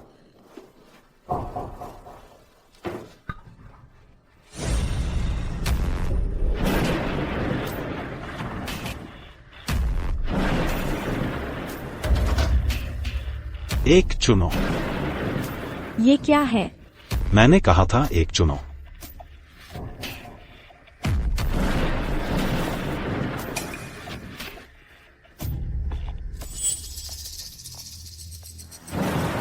एक चुनो। ये क्या है? मैंने कहा था एक चुनो।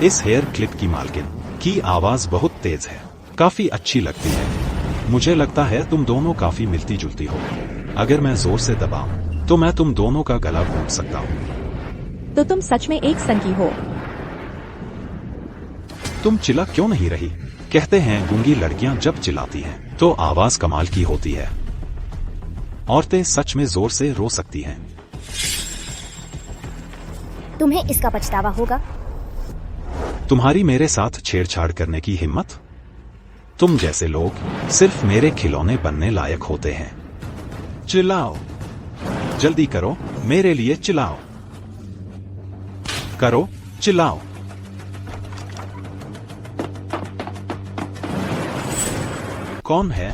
इस हेयर क्लिप की मालकिन की आवाज बहुत तेज है, काफी अच्छी लगती है। मुझे लगता है तुम दोनों काफी मिलती जुलती हो। अगर मैं जोर से दबाऊं तो मैं तुम दोनों का गला घोंट सकता हूँ। तो तुम सच में एक संगी हो? तुम चिल्ला क्यों नहीं रही? कहते हैं गूंगी लड़कियां जब चिल्लाती हैं तो आवाज कमाल की होती है। औरतें सच में जोर से रो सकती हैं। तुम्हें इसका पछतावा होगा। तुम्हारी मेरे साथ छेड़छाड़ करने की हिम्मत? तुम जैसे लोग सिर्फ मेरे खिलौने बनने लायक होते हैं। चिल्लाओ, जल्दी करो, मेरे लिए चिल्लाओ। करो, चिल्लाओ। कौन है?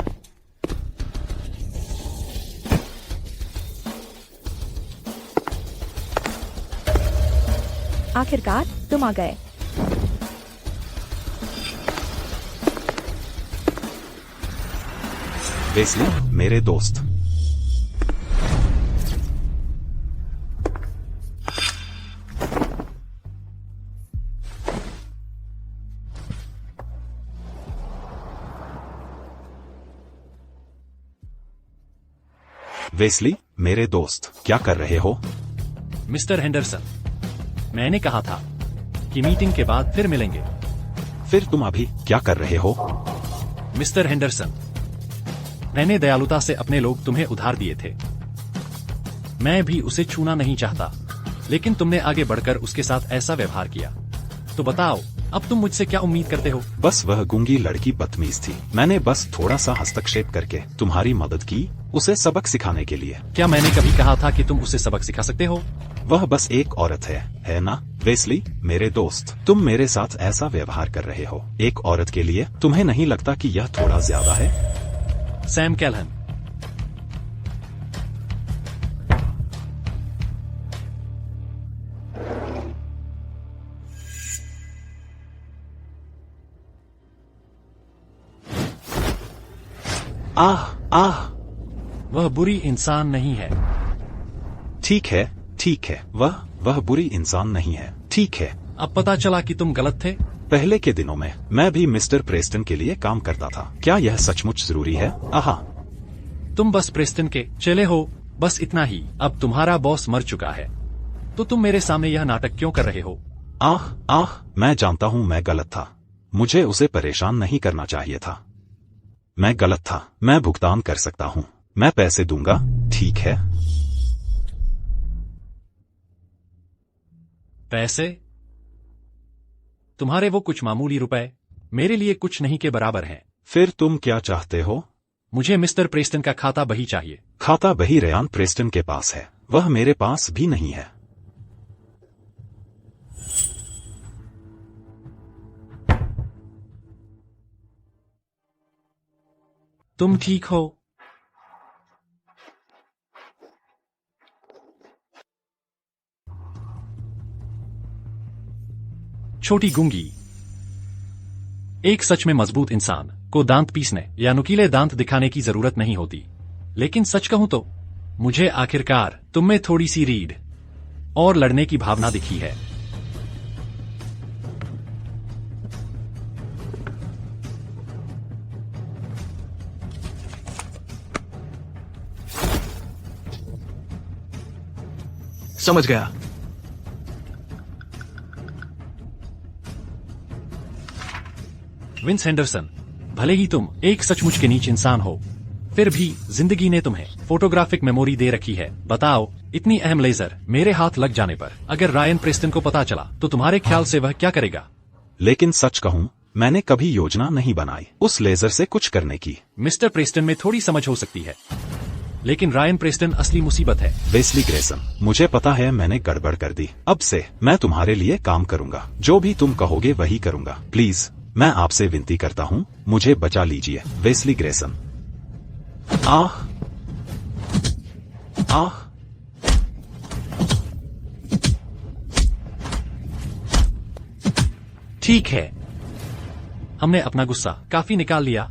आखिरकार तुम आ गए। वेस्ली, मेरे दोस्त। वेस्ली, मेरे दोस्त, क्या कर रहे हो? मिस्टर हेंडरसन, मैंने कहा था कि मीटिंग के बाद फिर मिलेंगे। फिर तुम अभी क्या कर रहे हो? मिस्टर हेंडरसन, मैंने दयालुता से अपने लोग तुम्हें उधार दिए थे। मैं भी उसे छूना नहीं चाहता, लेकिन तुमने आगे बढ़कर उसके साथ ऐसा व्यवहार किया। तो बताओ, अब तुम मुझसे क्या उम्मीद करते हो? बस वह गूंगी लड़की बदतमीज थी। मैंने बस थोड़ा सा हस्तक्षेप करके तुम्हारी मदद की, उसे सबक सिखाने के लिए। क्या मैंने कभी कहा था कि तुम उसे सबक सिखा सकते हो? वह बस एक औरत है ना? वेस्ली, मेरे दोस्त, तुम मेरे साथ ऐसा व्यवहार कर रहे हो एक औरत के लिए। तुम्हें नहीं लगता कि यह थोड़ा ज्यादा है? सैम कैल्हन, आह, वह बुरी इंसान नहीं है। ठीक है, वह बुरी इंसान नहीं है। ठीक है। अब पता चला कि तुम गलत थे। पहले के दिनों में मैं भी मिस्टर प्रेस्टन के लिए काम करता था। क्या यह सचमुच जरूरी है? आहा, तुम बस प्रेस्टन के चले हो, बस इतना ही। अब तुम्हारा बॉस मर चुका है, तो तुम मेरे सामने यह नाटक क्यों कर रहे हो? मैं जानता हूँ मैं गलत था। मुझे उसे परेशान नहीं करना चाहिए था। मैं गलत था। मैं भुगतान कर सकता हूँ। मैं पैसे दूंगा, ठीक है? पैसे? तुम्हारे वो कुछ मामूली रुपए मेरे लिए कुछ नहीं के बराबर हैं। फिर तुम क्या चाहते हो? मुझे मिस्टर प्रेस्टन का खाता बही चाहिए। खाता बही रेयान प्रेस्टन के पास है, वह मेरे पास भी नहीं है। तुम ठीक हो? छोटी गूंगी, एक सच में मजबूत इंसान को दांत पीसने या नुकीले दांत दिखाने की जरूरत नहीं होती। लेकिन सच कहूं तो मुझे आखिरकार तुम में थोड़ी सी रीढ़ और लड़ने की भावना दिखी है। समझ गया। विंस हेंडरसन, भले ही तुम एक सचमुच के नीच इंसान हो, फिर भी जिंदगी ने तुम्हें फोटोग्राफिक मेमोरी दे रखी है। बताओ, इतनी अहम लेजर मेरे हाथ लग जाने पर अगर रायन प्रेस्टन को पता चला तो तुम्हारे ख्याल से वह क्या करेगा? लेकिन सच कहूं, मैंने कभी योजना नहीं बनाई उस लेजर से कुछ करने की। मिस्टर प्रेस्टन में थोड़ी समझ हो सकती है, लेकिन रायन प्रेस्टन असली मुसीबत है। वेस्ली ग्रेसन, मुझे पता है मैंने गड़बड़ कर दी। अब से मैं तुम्हारे लिए काम करूंगा। जो भी तुम कहोगे वही करूंगा। प्लीज, मैं आपसे विनती करता हूँ, मुझे बचा लीजिए। Wesley Grayson. आह, ठीक है, हमने अपना गुस्सा काफी निकाल लिया।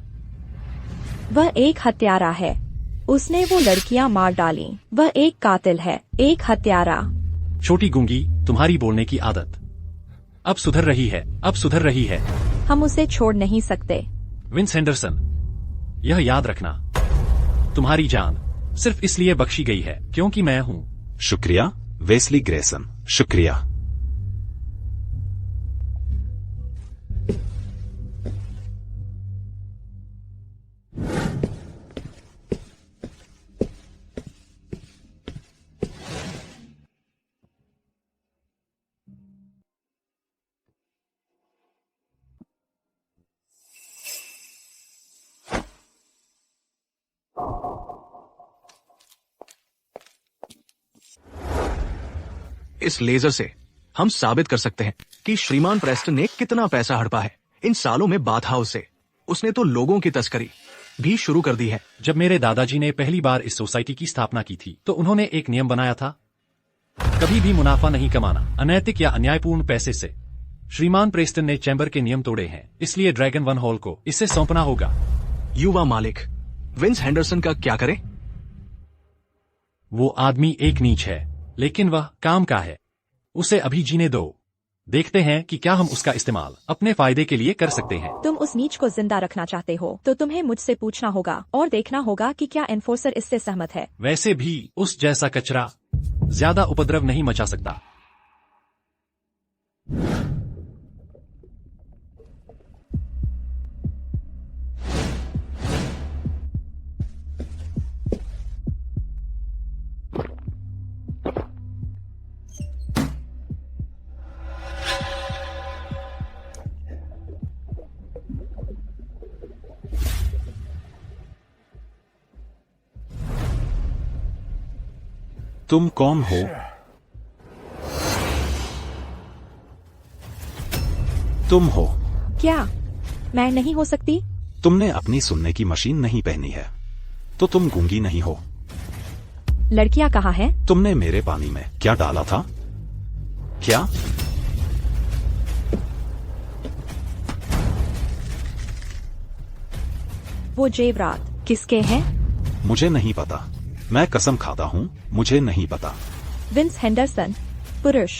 वह एक हत्यारा है। उसने वो लड़कियां मार डाली। वह एक कातिल है, एक हत्यारा। छोटी गूंगी, तुम्हारी बोलने की आदत अब सुधर रही है, अब सुधर रही है। हम उसे छोड़ नहीं सकते। विंस हेंडरसन, यह याद रखना, तुम्हारी जान सिर्फ इसलिए बख्शी गई है क्योंकि मैं हूं। शुक्रिया वेस्ली ग्रेसन, शुक्रिया। इस लेजर से हम साबित कर सकते हैं कि श्रीमान प्रेस्टन ने कितना पैसा हड़पा है इन सालों में बाथ हाउस से। उसने तो लोगों की तस्करी भी शुरू कर दी है। जब मेरे दादाजी ने पहली बार इस सोसाइटी की स्थापना की थी तो उन्होंने एक नियम बनाया था, कभी भी मुनाफा नहीं कमाना अनैतिक या अन्यायपूर्ण पैसे से। श्रीमान प्रेस्टन ने चैम्बर के नियम तोड़े हैं, इसलिए ड्रैगन वन हॉल को इसे सौंपना होगा। युवा मालिक विंस हेंडरसन का क्या करें? वो आदमी एक नीच है, लेकिन वह काम का है। उसे अभी जीने दो। देखते हैं कि क्या हम उसका इस्तेमाल अपने फायदे के लिए कर सकते हैं। तुम उस नीच को जिंदा रखना चाहते हो तो तुम्हें मुझसे पूछना होगा और देखना होगा कि क्या एनफोर्सर इससे सहमत है। वैसे भी उस जैसा कचरा ज्यादा उपद्रव नहीं मचा सकता। तुम कौन हो? तुम हो? क्या मैं नहीं हो सकती? तुमने अपनी सुनने की मशीन नहीं पहनी है, तो तुम गूंगी नहीं हो। लड़कियां कहाँ हैं? तुमने मेरे पानी में क्या डाला था? क्या? वो जेवरात किसके हैं? मुझे नहीं पता। मैं कसम खाता हूँ, मुझे नहीं पता। विंस हेंडरसन, पुरुष,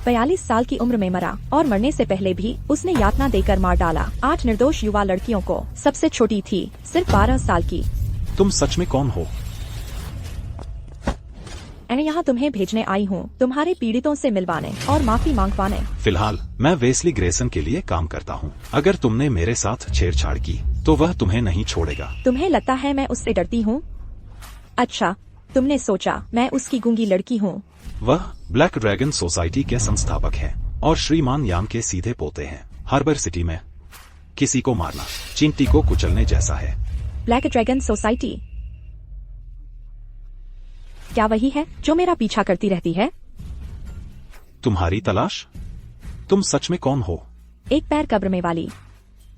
42 साल की उम्र में मरा और मरने से पहले भी उसने यातना देकर मार डाला 8 निर्दोष युवा लड़कियों को। सबसे छोटी थी सिर्फ 12 साल की। तुम सच में कौन हो? मैं यहाँ तुम्हें भेजने आई हूँ, तुम्हारे पीड़ितों से मिलवाने और माफी मांगवाने। फिलहाल मैं वेस्ली ग्रेसन के लिए काम करता हूँ। अगर तुमने मेरे साथ छेड़छाड़ की तो वह तुम्हें नहीं छोड़ेगा। तुम्हें लगता है मैं उससे डरती हूँ? अच्छा, तुमने सोचा मैं उसकी गूंगी लड़की हूँ। वह ब्लैक ड्रैगन सोसाइटी के संस्थापक हैं और श्रीमान याम के सीधे पोते हैं। हार्बर सिटी में किसी को मारना चींटी को कुचलने जैसा है। ब्लैक ड्रैगन सोसाइटी क्या वही है जो मेरा पीछा करती रहती है? तुम्हारी तलाश? तुम सच में कौन हो? एक पैर कब्र में वाली।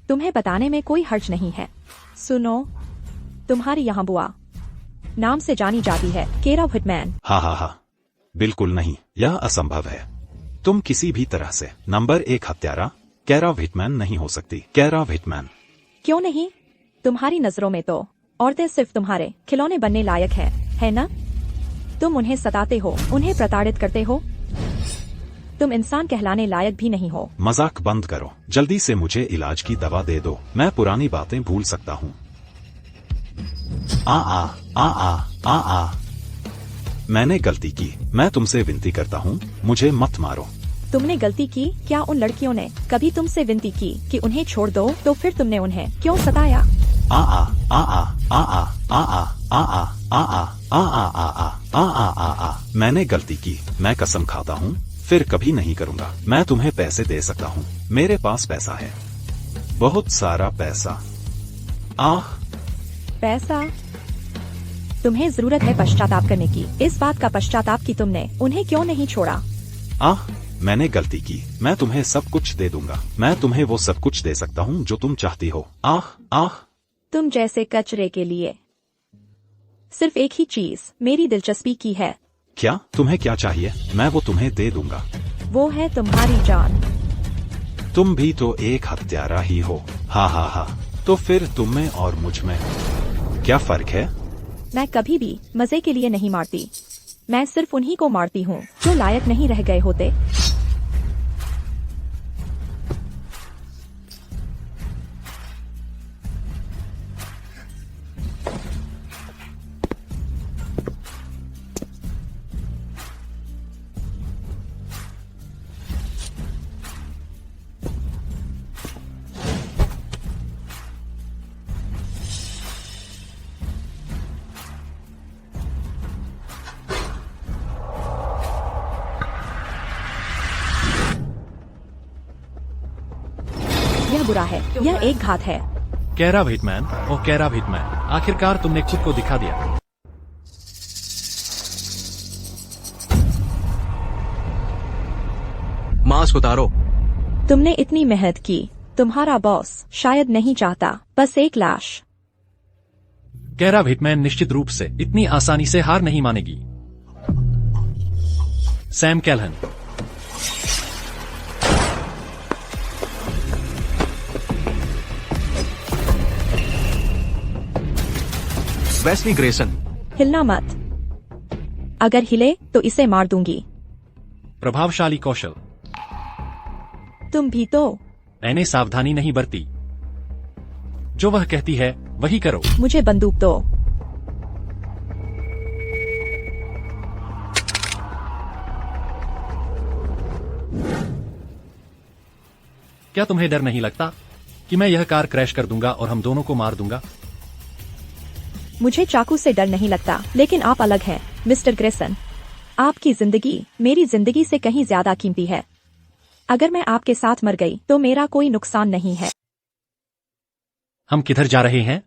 तुम्हें बताने में कोई हर्ज नहीं है। सुनो, तुम्हारी यहाँ बुआ नाम से जानी जाती है, केरा व्हिटमैन। हाँ, बिल्कुल नहीं, यह असंभव है। तुम किसी भी तरह से नंबर 1 हत्यारा केरा व्हिटमैन नहीं हो सकती। केरा व्हिटमैन क्यों नहीं? तुम्हारी नजरों में तो औरतें सिर्फ तुम्हारे खिलौने बनने लायक है ना? तुम उन्हें सताते हो, उन्हें प्रताड़ित करते हो। तुम इंसान कहलाने लायक भी नहीं हो। मजाक बंद करो, जल्दी से मुझे इलाज की दवा दे दो। मैं पुरानी बातें भूल सकता हूँ। मैंने गलती की। मैं तुमसे विनती करता हूँ, मुझे मत मारो। तुमने गलती की? क्या उन लड़कियों ने कभी तुमसे विनती की कि उन्हें छोड़ दो? तो फिर तुमने उन्हें क्यों सताया? मैंने गलती की, मैं कसम खाता हूँ, फिर कभी नहीं करूँगा। मैं तुम्हें पैसे दे सकता हूँ, मेरे पास पैसा है, बहुत सारा पैसा। पैसा? तुम्हें जरूरत है पश्चाताप करने की। इस बात का पश्चाताप कि तुमने उन्हें क्यों नहीं छोड़ा। मैंने गलती की, मैं तुम्हें सब कुछ दे दूंगा। मैं तुम्हें वो सब कुछ दे सकता हूँ जो तुम चाहती हो। तुम जैसे कचरे के लिए सिर्फ एक ही चीज मेरी दिलचस्पी की है। क्या? तुम्हें क्या चाहिए? मैं वो तुम्हें दे दूंगा। वो है तुम्हारी जान। तुम भी तो एक हत्यारा ही हो। हाँ हाँ हाँ, तो फिर तुम में और मुझ में क्या फर्क है? मैं कभी भी मजे के लिए नहीं मारती। मैं सिर्फ उन्हीं को मारती हूँ जो लायक नहीं रह गए होते। यह बुरा है, यह एक घात है। कैरा हिटमैन, ओ कैरा हिटमैन, आखिरकार तुमने खुद को दिखा दिया। मास्क उतारो। तुमने इतनी मेहनत की, तुम्हारा बॉस शायद नहीं चाहता, बस एक लाश। कैरा हिटमैन निश्चित रूप से इतनी आसानी से हार नहीं मानेगी। Sam Callahan, Wesley Grayson. हिलना मत, अगर हिले तो इसे मार दूंगी। प्रभावशाली कौशल। तुम भी तो। मैंने सावधानी नहीं बरती। जो वह कहती है वही करो। मुझे बंदूक दो। क्या तुम्हें डर नहीं लगता कि मैं यह कार क्रैश कर दूंगा और हम दोनों को मार दूंगा? मुझे चाकू से डर नहीं लगता, लेकिन आप अलग हैं, मिस्टर ग्रेसन। आपकी जिंदगी मेरी जिंदगी से कहीं ज्यादा कीमती है। अगर मैं आपके साथ मर गई तो मेरा कोई नुकसान नहीं है। हम किधर जा रहे हैं?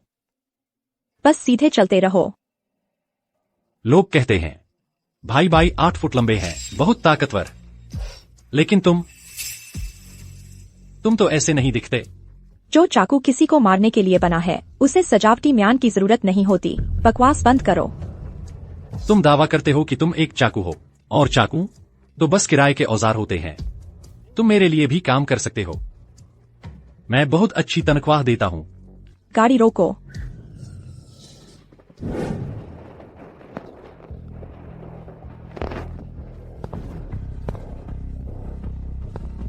बस सीधे चलते रहो। लोग कहते हैं भाई 8 फुट लंबे हैं, बहुत ताकतवर। लेकिन तुम तो ऐसे नहीं दिखते। जो चाकू किसी को मारने के लिए बना है, उसे सजावटी म्यान की जरूरत नहीं होती। बकवास बंद करो। तुम दावा करते हो कि तुम एक चाकू हो, और चाकू तो बस किराए के औजार होते हैं। तुम मेरे लिए भी काम कर सकते हो। मैं बहुत अच्छी तनख्वाह देता हूँ। गाड़ी रोको।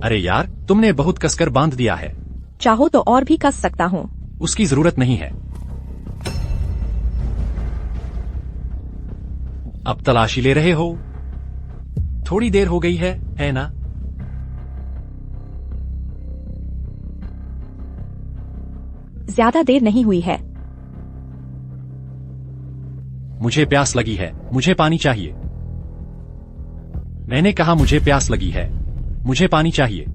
अरे यार, तुमने बहुत कसकर बांध दिया है। चाहो तो और भी कस सकता हूँ। उसकी जरूरत नहीं है। अब तलाशी ले रहे हो? थोड़ी देर हो गई है ना? ज्यादा देर नहीं हुई है। मुझे प्यास लगी है, मुझे पानी चाहिए। मैंने कहा मुझे प्यास लगी है, मुझे पानी चाहिए।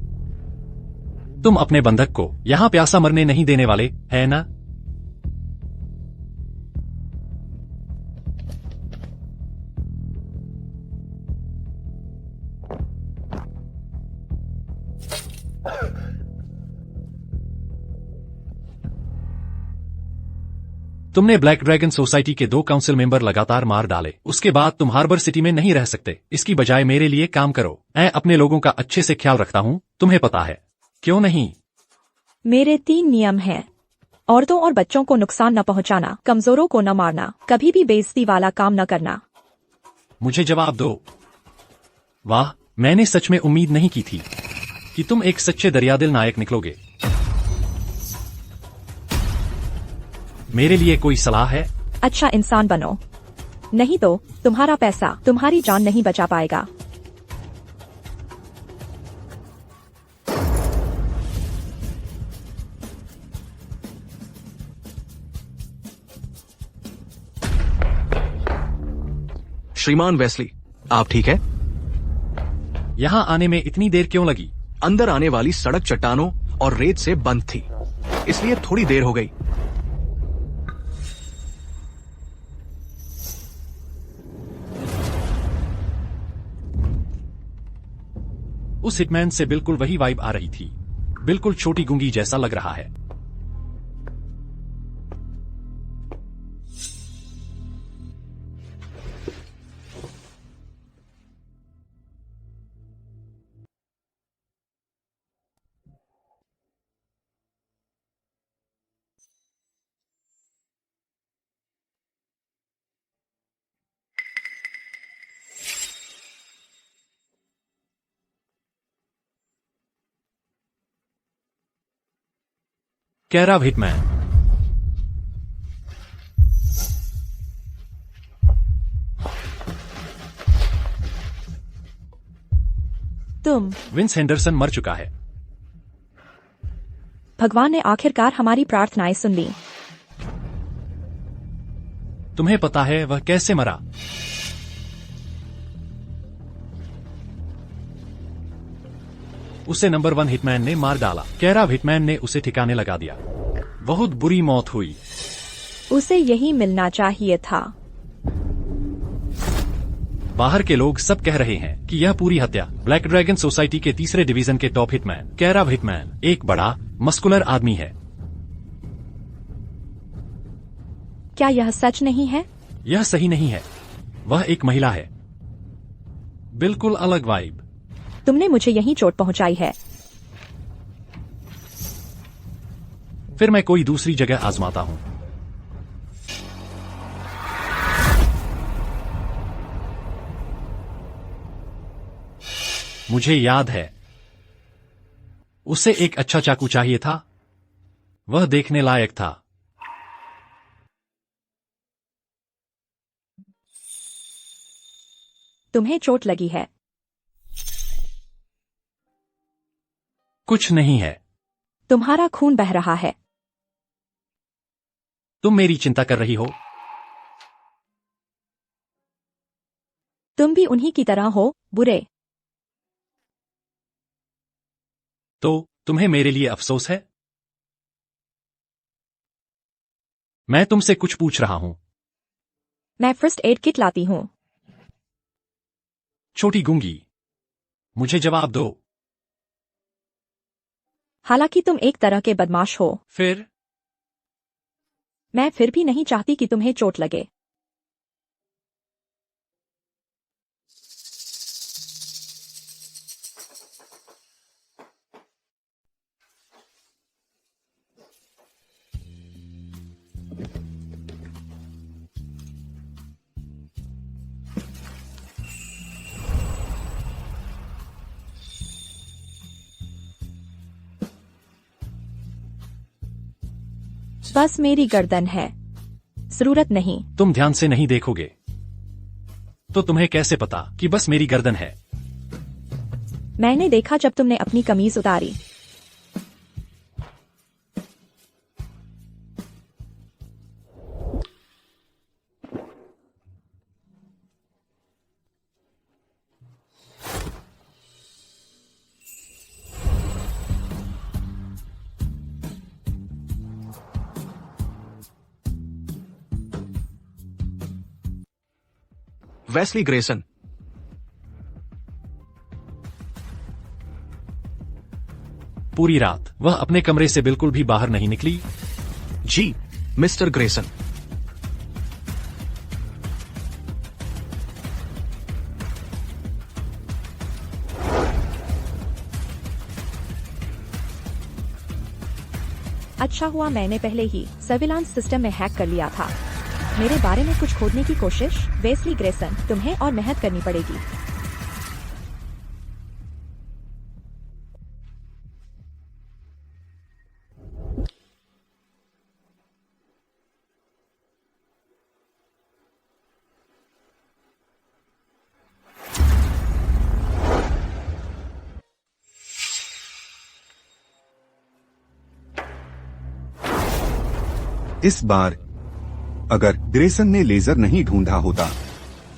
तुम अपने बंधक को यहां प्यासा मरने नहीं देने वाले, है ना? तुमने ब्लैक ड्रैगन सोसाइटी के 2 काउंसिल मेंबर लगातार मार डाले। उसके बाद तुम हार्बर सिटी में नहीं रह सकते। इसकी बजाय मेरे लिए काम करो। मैं अपने लोगों का अच्छे से ख्याल रखता हूँ, तुम्हें पता है, क्यों नहीं? मेरे 3 नियम हैं। औरतों और बच्चों को नुकसान न पहुंचाना, कमजोरों को न मारना, कभी भी बेइज्जती वाला काम न करना। मुझे जवाब दो। वाह, मैंने सच में उम्मीद नहीं की थी कि तुम एक सच्चे दरियादिल नायक निकलोगे। मेरे लिए कोई सलाह है? अच्छा इंसान बनो, नहीं तो तुम्हारा पैसा तुम्हारी जान नहीं बचा पाएगा। श्रीमान वेस्ली, आप ठीक है? यहाँ आने में इतनी देर क्यों लगी? अंदर आने वाली सड़क चट्टानों और रेत से बंद थी, इसलिए थोड़ी देर हो गई। उस हिटमैन से बिल्कुल वही वाइब आ रही थी। बिल्कुल छोटी गुंगी जैसा लग रहा है। कैराव हिटमैन। तुम। विंस हेंडरसन मर चुका है। भगवान ने आखिरकार हमारी प्रार्थनाएं सुन ली। तुम्हें पता है वह कैसे मरा? उसे नंबर 1 हिटमैन ने मार डाला। कैराव हिटमैन ने उसे ठिकाने लगा दिया। बहुत बुरी मौत हुई। उसे यही मिलना चाहिए था। बाहर के लोग सब कह रहे हैं कि यह पूरी हत्या ब्लैक ड्रैगन सोसाइटी के तीसरे डिवीजन के टॉप हिटमैन कैराव हिटमैन एक बड़ा मस्कुलर आदमी है। क्या यह सच नहीं है? यह सही नहीं है। वह एक महिला है। बिल्कुल अलग वाइब। तुमने मुझे यहीं चोट पहुंचाई है। फिर मैं कोई दूसरी जगह आजमाता हूं। मुझे याद है, उसे एक अच्छा चाकू चाहिए था। वह देखने लायक था। तुम्हें चोट लगी है? कुछ नहीं है। तुम्हारा खून बह रहा है। तुम मेरी चिंता कर रही हो? तुम भी उन्हीं की तरह हो, बुरे। तो तुम्हें मेरे लिए अफसोस है? मैं तुमसे कुछ पूछ रहा हूं। मैं फर्स्ट एड किट लाती हूं। छोटी गूंगी, मुझे जवाब दो। हालांकि तुम एक तरह के बदमाश हो। फिर? मैं फिर भी नहीं चाहती कि तुम्हें चोट लगे। बस मेरी गर्दन है, जरूरत नहीं। तुम ध्यान से नहीं देखोगे तो तुम्हें कैसे पता कि बस मेरी गर्दन है? मैंने देखा जब तुमने अपनी कमीज उतारी। Wesley Grayson. पूरी रात वह अपने कमरे से बिल्कुल भी बाहर नहीं निकली? जी, मिस्टर ग्रेसन। अच्छा हुआ मैंने पहले ही सर्विलांस सिस्टम में हैक कर लिया था। मेरे बारे में कुछ खोदने की कोशिश, वेस्ली ग्रेसन, तुम्हें और मेहनत करनी पड़ेगी। इस बार अगर ग्रेसन ने लेजर नहीं ढूंढा होता,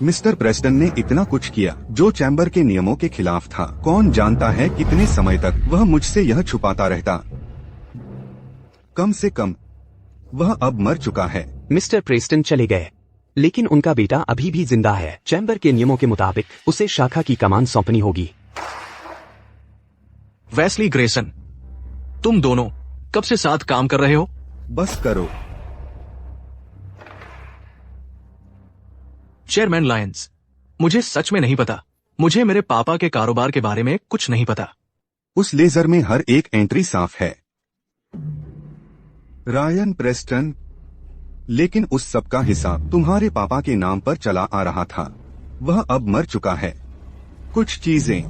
मिस्टर प्रेस्टन ने इतना कुछ किया जो चैम्बर के नियमों के खिलाफ था। कौन जानता है कितने समय तक वह मुझसे यह छुपाता रहता। कम से कम वह अब मर चुका है। मिस्टर प्रेस्टन चले गए, लेकिन उनका बेटा अभी भी जिंदा है। चैम्बर के नियमों के मुताबिक उसे शाखा की कमान सौंपनी होगी। वेस्ली ग्रेसन, तुम दोनों कब से साथ काम कर रहे हो? बस करो। चेयरमैन लायंस, मुझे सच में नहीं पता। मुझे मेरे पापा के कारोबार के बारे में कुछ नहीं पता। उस लेजर में हर एक एंट्री साफ है। रायन प्रेस्टन, लेकिन उस सब का हिसाब तुम्हारे पापा के नाम पर चला आ रहा था। वह अब मर चुका है। कुछ चीजें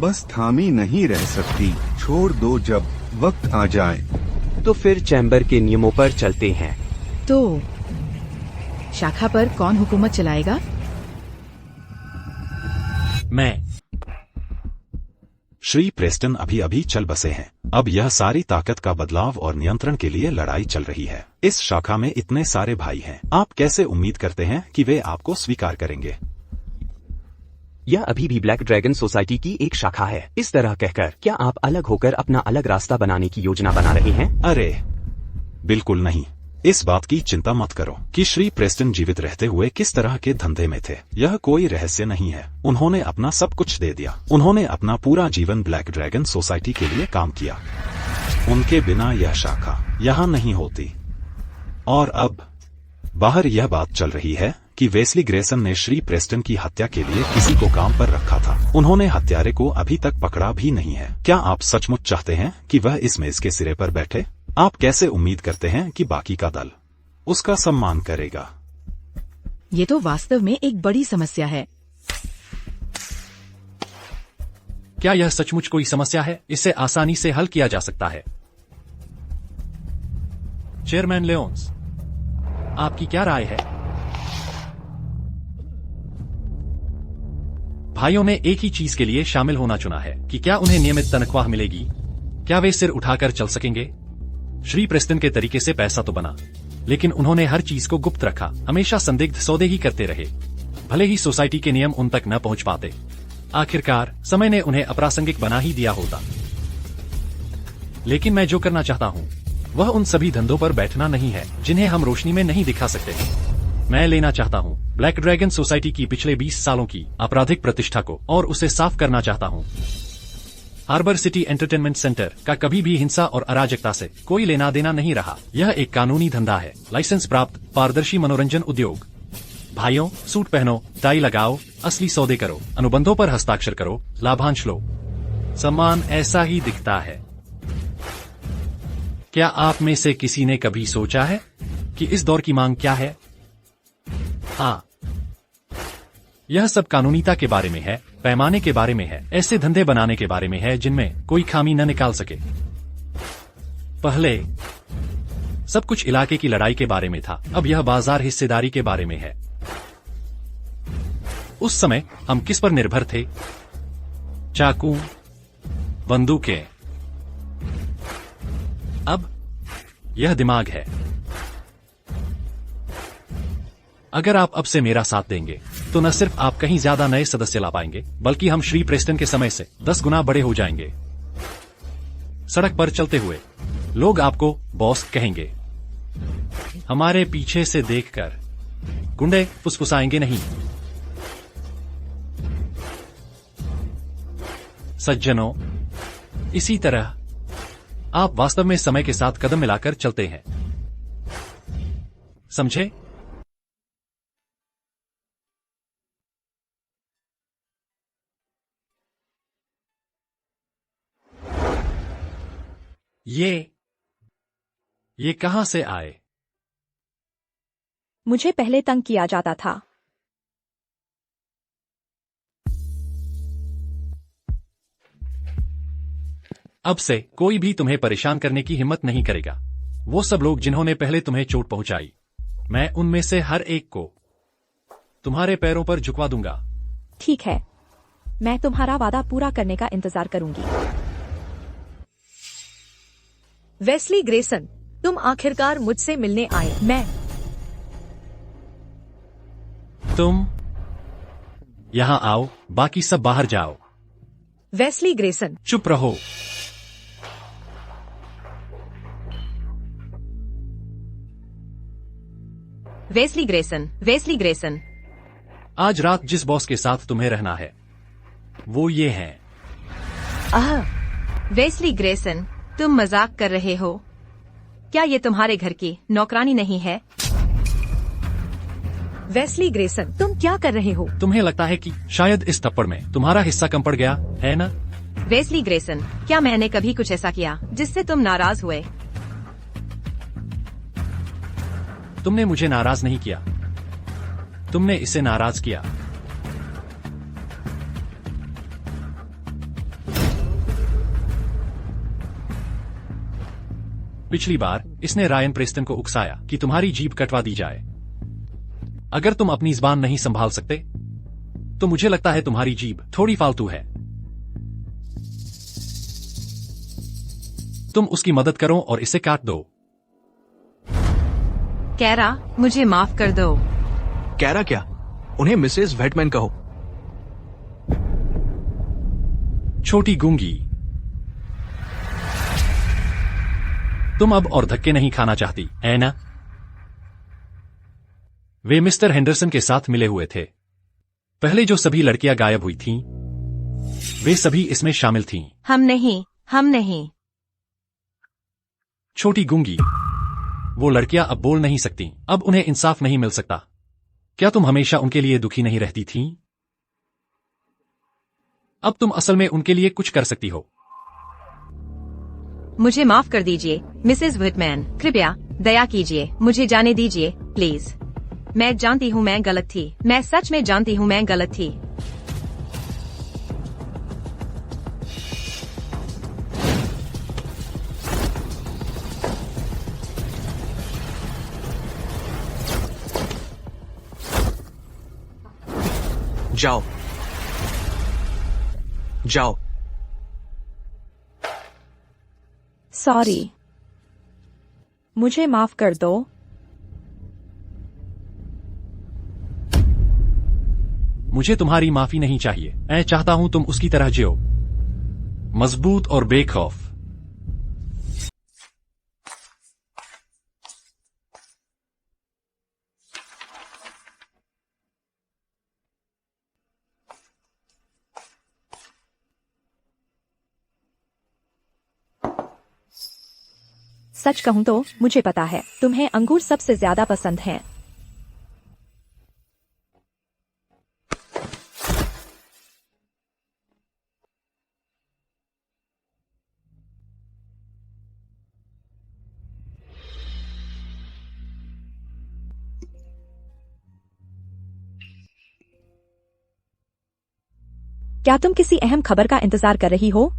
बस थामी नहीं रह सकती। छोड़ दो जब वक्त आ जाए। तो फिर चैम्बर के नियमों पर चलते हैं। तो शाखा पर कौन हुकूमत चलाएगा? मैं। श्री प्रेस्टन अभी अभी चल बसे हैं। अब यह सारी ताकत का बदलाव और नियंत्रण के लिए लड़ाई चल रही है। इस शाखा में इतने सारे भाई हैं, आप कैसे उम्मीद करते हैं कि वे आपको स्वीकार करेंगे? यह अभी भी ब्लैक ड्रैगन सोसाइटी की एक शाखा है। इस तरह कहकर क्या आप अलग होकर अपना अलग रास्ता बनाने की योजना बना रहे हैं? अरे बिल्कुल नहीं। इस बात की चिंता मत करो कि श्री प्रेस्टन जीवित रहते हुए किस तरह के धंधे में थे। यह कोई रहस्य नहीं है। उन्होंने अपना सब कुछ दे दिया। उन्होंने अपना पूरा जीवन ब्लैक ड्रैगन सोसाइटी के लिए काम किया। उनके बिना यह शाखा यहाँ नहीं होती। और अब बाहर यह बात चल रही है कि वेस्ली ग्रेसन ने श्री प्रेस्टन की हत्या के लिए किसी को काम पर रखा था। उन्होंने हत्यारे को अभी तक पकड़ा भी नहीं है। क्या आप सचमुच चाहते हैं कि वह इस मेज के सिरे पर बैठे? आप कैसे उम्मीद करते हैं कि बाकी का दल उसका सम्मान करेगा? ये तो वास्तव में एक बड़ी समस्या है। क्या यह सचमुच कोई समस्या है? इसे आसानी से हल किया जा सकता है। चेयरमैन लेओन्स, आपकी क्या राय है? भाइयों ने एक ही चीज के लिए शामिल होना चुना है कि क्या उन्हें नियमित तनख्वाह मिलेगी? क्या वे सिर उठाकर चल सकेंगे? श्री प्रेस्टन के तरीके से पैसा तो बना, लेकिन उन्होंने हर चीज को गुप्त रखा, हमेशा संदिग्ध सौदे ही करते रहे, भले ही सोसाइटी के नियम उन तक न पहुंच पाते। आखिरकार समय ने उन्हें अप्रासंगिक बना ही दिया होता। लेकिन मैं जो करना चाहता हूँ वह उन सभी धंधों पर बैठना नहीं है जिन्हें हम रोशनी में नहीं दिखा सकते। मैं लेना चाहता हूँ ब्लैक ड्रैगन सोसाइटी की पिछले 20 सालों की आपराधिक प्रतिष्ठा को और उसे साफ करना चाहता हूँ। हार्बर सिटी एंटरटेनमेंट सेंटर का कभी भी हिंसा और अराजकता से कोई लेना देना नहीं रहा। यह एक कानूनी धंधा है, लाइसेंस प्राप्त पारदर्शी मनोरंजन उद्योग। भाइयों, सूट पहनो, टाई लगाओ, असली सौदे करो, अनुबंधों पर हस्ताक्षर करो, लाभांश लो। सम्मान ऐसा ही दिखता है। क्या आप में से किसी ने कभी सोचा है कि इस दौर की मांग क्या है? हाँ, यह सब कानूनीता के बारे में है, पैमाने के बारे में है, ऐसे धंधे बनाने के बारे में है जिनमें कोई खामी न निकाल सके। पहले सब कुछ इलाके की लड़ाई के बारे में था, अब यह बाजार हिस्सेदारी के बारे में है। उस समय हम किस पर निर्भर थे? चाकू, बंदूकें। अब यह दिमाग है। अगर आप अब से मेरा साथ देंगे तो न सिर्फ आप कहीं ज्यादा नए सदस्य ला पाएंगे, बल्कि हम श्री प्रेस्टन के समय से 10 गुना बड़े हो जाएंगे। सड़क पर चलते हुए लोग आपको बॉस कहेंगे। हमारे पीछे से देखकर गुंडे फुसफुसाएंगे नहीं। सज्जनों, इसी तरह आप वास्तव में समय के साथ कदम मिलाकर चलते हैं। समझे? ये कहां से आए? मुझे पहले तंग किया जाता था। अब से कोई भी तुम्हें परेशान करने की हिम्मत नहीं करेगा। वो सब लोग जिन्होंने पहले तुम्हें चोट पहुंचाई, मैं उनमें से हर एक को तुम्हारे पैरों पर झुकवा दूंगा। ठीक है, मैं तुम्हारा वादा पूरा करने का इंतजार करूंगी। वेस्ली ग्रेसन, तुम आखिरकार मुझसे मिलने आए। तुम यहां आओ, बाकी सब बाहर जाओ। वेस्ली ग्रेसन, चुप रहो। Wesley Grayson, Wesley Grayson. आज रात जिस बॉस के साथ तुम्हें रहना है वो ये हैं। वेस्ली ग्रेसन, तुम मजाक कर रहे हो? क्या ये तुम्हारे घर की नौकरानी नहीं है? वेस्ली ग्रेसन, तुम क्या कर रहे हो? तुम्हें लगता है कि शायद इस थप्पड़ में तुम्हारा हिस्सा कम पड़ गया है ना? वेस्ली ग्रेसन, क्या मैंने कभी कुछ ऐसा किया जिससे तुम नाराज हुए? तुमने मुझे नाराज नहीं किया, तुमने इसे नाराज किया। पिछली बार इसने रायन प्रेस्टन को उकसाया कि तुम्हारी जीभ कटवा दी जाए। अगर तुम अपनी जुबान नहीं संभाल सकते तो मुझे लगता है तुम्हारी जीभ थोड़ी फालतू है। तुम उसकी मदद करो और इसे काट दो। कैरा, मुझे माफ कर दो। कैरा क्या? उन्हें मिसेस वेटमैन कहो। छोटी गूंगी, तुम अब और धक्के नहीं खाना चाहती, है ना? वे मिस्टर हेंडरसन के साथ मिले हुए थे। पहले जो सभी लड़कियां गायब हुई थीं, वे सभी इसमें शामिल थीं। हम नहीं। छोटी गूंगी, वो लड़कियां अब बोल नहीं सकती। अब उन्हें इंसाफ नहीं मिल सकता। क्या तुम हमेशा उनके लिए दुखी नहीं रहती थीं? अब तुम असल में उनके लिए कुछ कर सकती हो। मुझे माफ कर दीजिए मिसेस विटमैन, कृपया दया कीजिए, मुझे जाने दीजिए प्लीज। मैं जानती हूँ मैं गलत थी, मैं सच में जानती हूँ मैं गलत थी। जाओ जाओ। सॉरी, मुझे माफ कर दो। मुझे तुम्हारी माफी नहीं चाहिए। मैं चाहता हूं तुम उसकी तरह जियो, मजबूत और बेखौफ। सच कहूं तो मुझे पता है तुम्हें अंगूर सबसे ज्यादा पसंद हैं। क्या तुम किसी अहम खबर का इंतजार कर रही हो?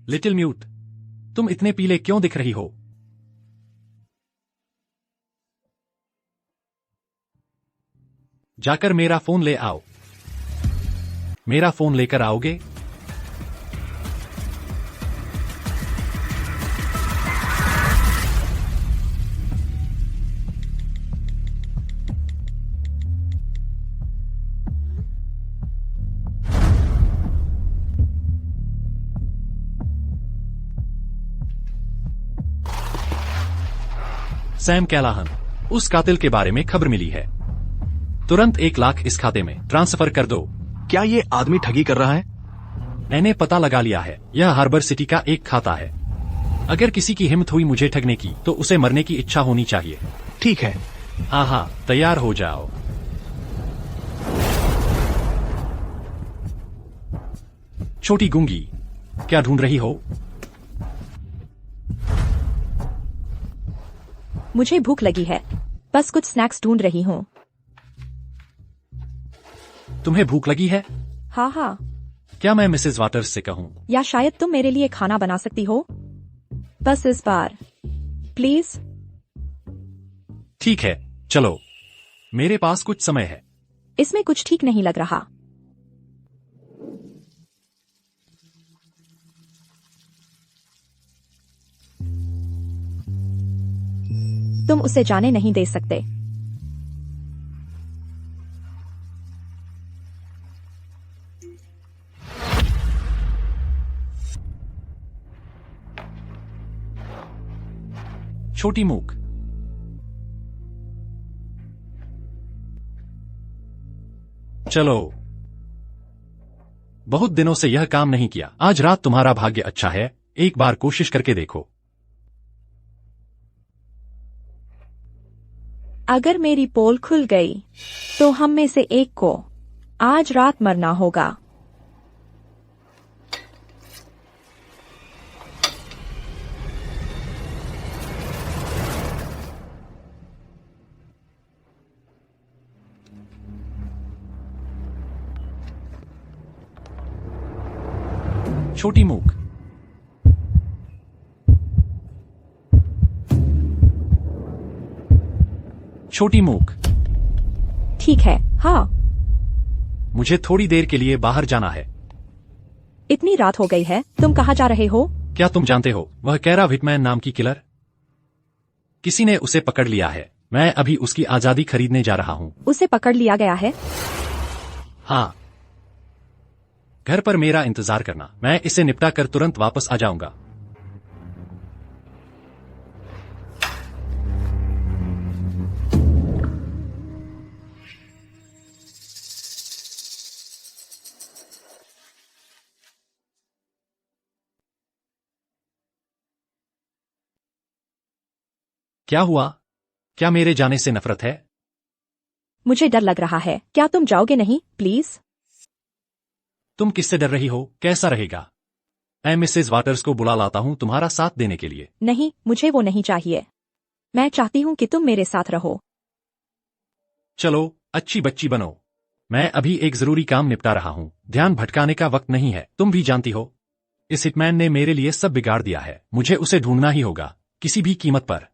लिटिल म्यूट, तुम इतने पीले क्यों दिख रही हो? जाकर मेरा फोन ले आओ। मेरा फोन लेकर आओगे? सैम कैलाहन, उस कातिल के बारे में खबर मिली है। तुरंत 1 लाख इस खाते में ट्रांसफर कर दो। क्या ये आदमी ठगी कर रहा है? मैंने पता लगा लिया है, यह हार्बर सिटी का एक खाता है। अगर किसी की हिम्मत हुई मुझे ठगने की तो उसे मरने की इच्छा होनी चाहिए। ठीक है। हाँ, तैयार हो जाओ। छोटी गूंगी, क्या ढूंढ रही हो? मुझे भूख लगी है, बस कुछ स्नैक्स ढूंढ रही हूँ। तुम्हें भूख लगी है? हाँ। क्या मैं मिसेस वाटर्स से कहूँ? या शायद तुम मेरे लिए खाना बना सकती हो, बस इस बार प्लीज। ठीक है, चलो, मेरे पास कुछ समय है। इसमें कुछ ठीक नहीं लग रहा। तुम उसे जाने नहीं दे सकते। छोटी मूक, चलो, बहुत दिनों से यह काम नहीं किया। आज रात तुम्हारा भाग्य अच्छा है, एक बार कोशिश करके देखो। अगर मेरी पोल खुल गई तो हम में से एक को आज रात मरना होगा। छोटी मूक, छोटी मूक, ठीक है, हाँ। मुझे थोड़ी देर के लिए बाहर जाना है। इतनी रात हो गई है, तुम कहाँ जा रहे हो? क्या तुम जानते हो वह कैरा विटमैन नाम की किलर? किसी ने उसे पकड़ लिया है। मैं अभी उसकी आजादी खरीदने जा रहा हूँ। उसे पकड़ लिया गया है? हाँ। घर पर मेरा इंतजार करना, मैं इसे निपटा कर तुरंत वापस आ जाऊंगा। क्या हुआ? क्या मेरे जाने से नफरत है? मुझे डर लग रहा है। क्या तुम जाओगे नहीं, प्लीज? तुम किससे डर रही हो? कैसा रहेगा? मैं मिसेज वाटर्स को बुला लाता हूँ तुम्हारा साथ देने के लिए। नहीं, मुझे वो नहीं चाहिए। मैं चाहती हूँ कि तुम मेरे साथ रहो। चलो, अच्छी बच्ची बनो। मैं अभी एक जरूरी काम निपटा रहा हूँ। ध्यान भटकाने का वक्त नहीं है। तुम भी जानती हो, इस हिटमैन ने मेरे लिए सब बिगाड़ दिया है। मुझे उसे ढूंढना ही होगा, किसी भी कीमत पर।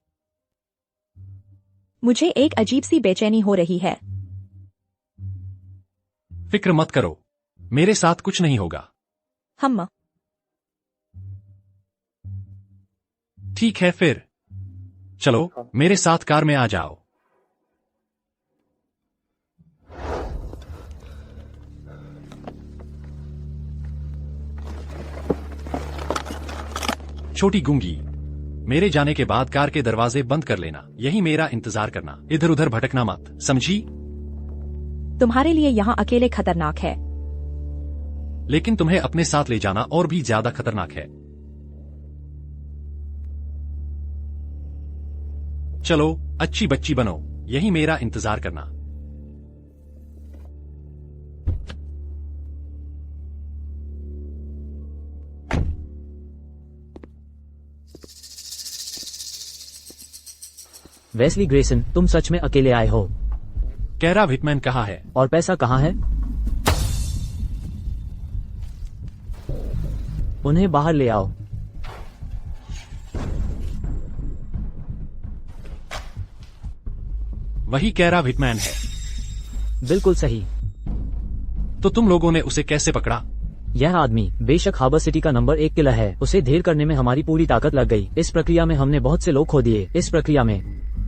मुझे एक अजीब सी बेचैनी हो रही है। फिक्र मत करो, मेरे साथ कुछ नहीं होगा। हम ठीक है फिर, चलो मेरे साथ कार में आ जाओ। छोटी गूंगी, मेरे जाने के बाद कार के दरवाजे बंद कर लेना। यही मेरा इंतजार करना, इधर उधर भटकना मत, समझी? तुम्हारे लिए यहाँ अकेले खतरनाक है। लेकिन तुम्हें अपने साथ ले जाना और भी ज्यादा खतरनाक है। चलो, अच्छी बच्ची बनो, यही मेरा इंतजार करना। वेस्ली ग्रेसन, तुम सच में अकेले आए हो? कैरा विटमैन कहाँ है? और पैसा कहाँ है? उन्हें बाहर ले आओ। वही कैरा विटमैन है। बिल्कुल सही। तो तुम लोगों ने उसे कैसे पकड़ा? यह आदमी बेशक हार्बर सिटी का नंबर 1 किलर है। उसे ढेर करने में हमारी पूरी ताकत लग गई। इस प्रक्रिया में हमने बहुत से लोग खो दिए। इस प्रक्रिया में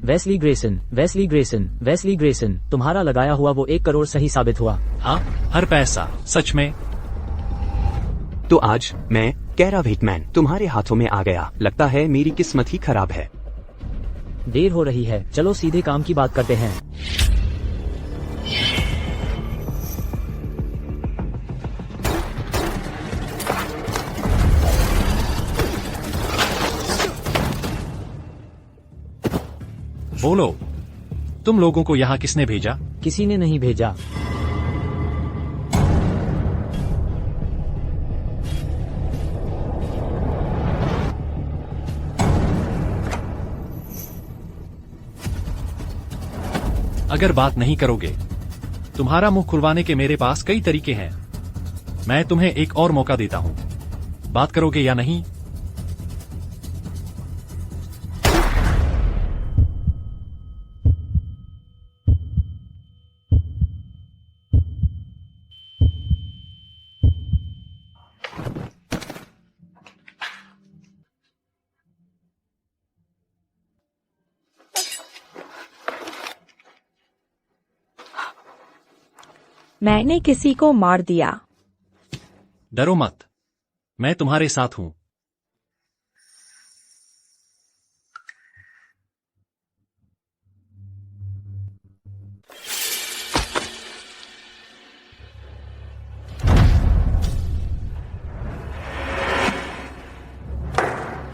Wesley Grayson, Wesley Grayson, Wesley Grayson, तुम्हारा लगाया हुआ वो 1 करोड़ सही साबित हुआ। हाँ, हर पैसा, सच में। तो आज मैं कैरा विटमैन तुम्हारे हाथों में आ गया। लगता है मेरी किस्मत ही खराब है। देर हो रही है, चलो सीधे काम की बात करते हैं। बोलो, तुम लोगों को यहाँ किसने भेजा? किसी ने नहीं भेजा। अगर बात नहीं करोगे, तुम्हारा मुंह खुलवाने के मेरे पास कई तरीके हैं। मैं तुम्हें एक और मौका देता हूं। बात करोगे या नहीं? मैंने किसी को मार दिया। डरो मत, मैं तुम्हारे साथ हूं।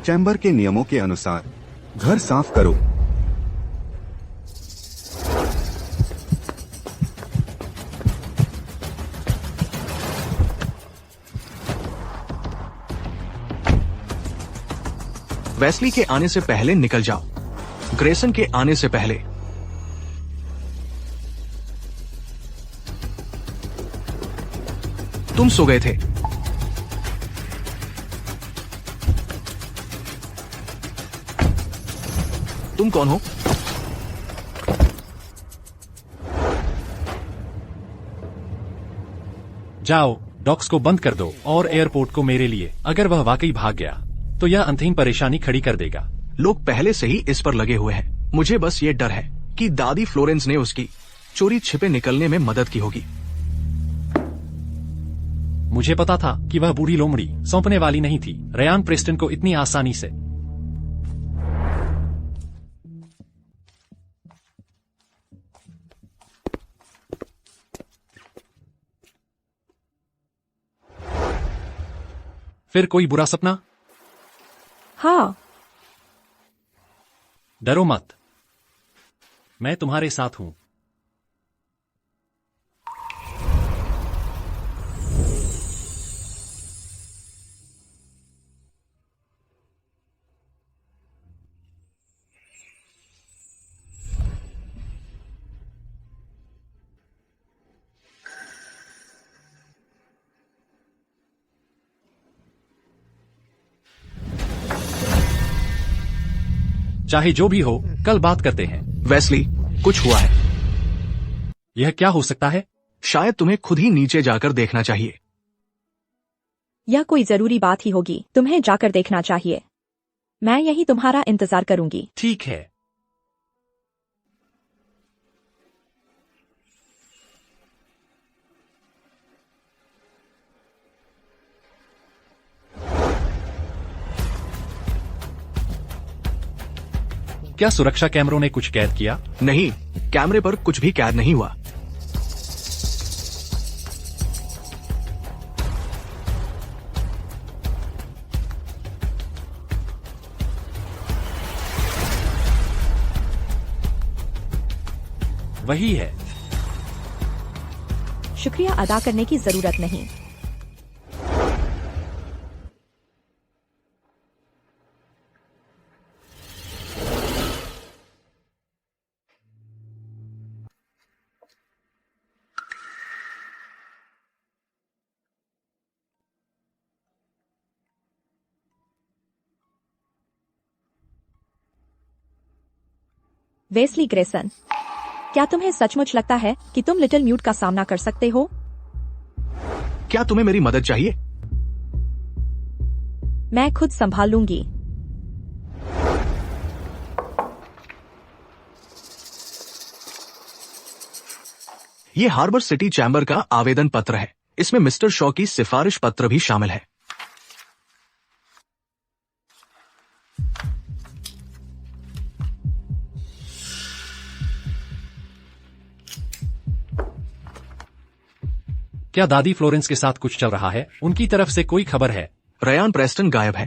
चैम्बर के नियमों के अनुसार घर साफ करो। वेस्ली के आने से पहले निकल जाओ, ग्रेसन के आने से पहले। तुम सो गए थे। तुम कौन हो? जाओ, डॉक्स को बंद कर दो और एयरपोर्ट को मेरे लिए। अगर वह वाकई भाग गया तो यह अंतहीन परेशानी खड़ी कर देगा। लोग पहले से ही इस पर लगे हुए हैं। मुझे बस ये डर है कि दादी फ्लोरेंस ने उसकी चोरी छिपे निकलने में मदद की होगी। मुझे पता था कि वह बूढ़ी लोमड़ी सौंपने वाली नहीं थी रयान प्रेस्टन को इतनी आसानी से। फिर कोई बुरा सपना? हाँ। डरो मत, मैं तुम्हारे साथ हूं। चाहे जो भी हो, कल बात करते हैं। वेस्ली, कुछ हुआ है। यह क्या हो सकता है? शायद तुम्हें खुद ही नीचे जाकर देखना चाहिए। यह कोई जरूरी बात ही होगी, तुम्हें जाकर देखना चाहिए। मैं यही तुम्हारा इंतजार करूंगी। ठीक है। क्या सुरक्षा कैमरों ने कुछ कैद किया? नहीं, कैमरे पर कुछ भी कैद नहीं हुआ। वही है। शुक्रिया अदा करने की जरूरत नहीं। वेस्ली ग्रेसन, क्या तुम्हें सचमुच लगता है कि तुम लिटिल म्यूट का सामना कर सकते हो? क्या तुम्हें मेरी मदद चाहिए? मैं खुद संभाल लूंगी। ये हार्बर सिटी चैम्बर का आवेदन पत्र है। इसमें मिस्टर शॉ की सिफारिश पत्र भी शामिल है। क्या दादी फ्लोरेंस के साथ कुछ चल रहा है? उनकी तरफ से कोई खबर है? रयान प्रेस्टन गायब है।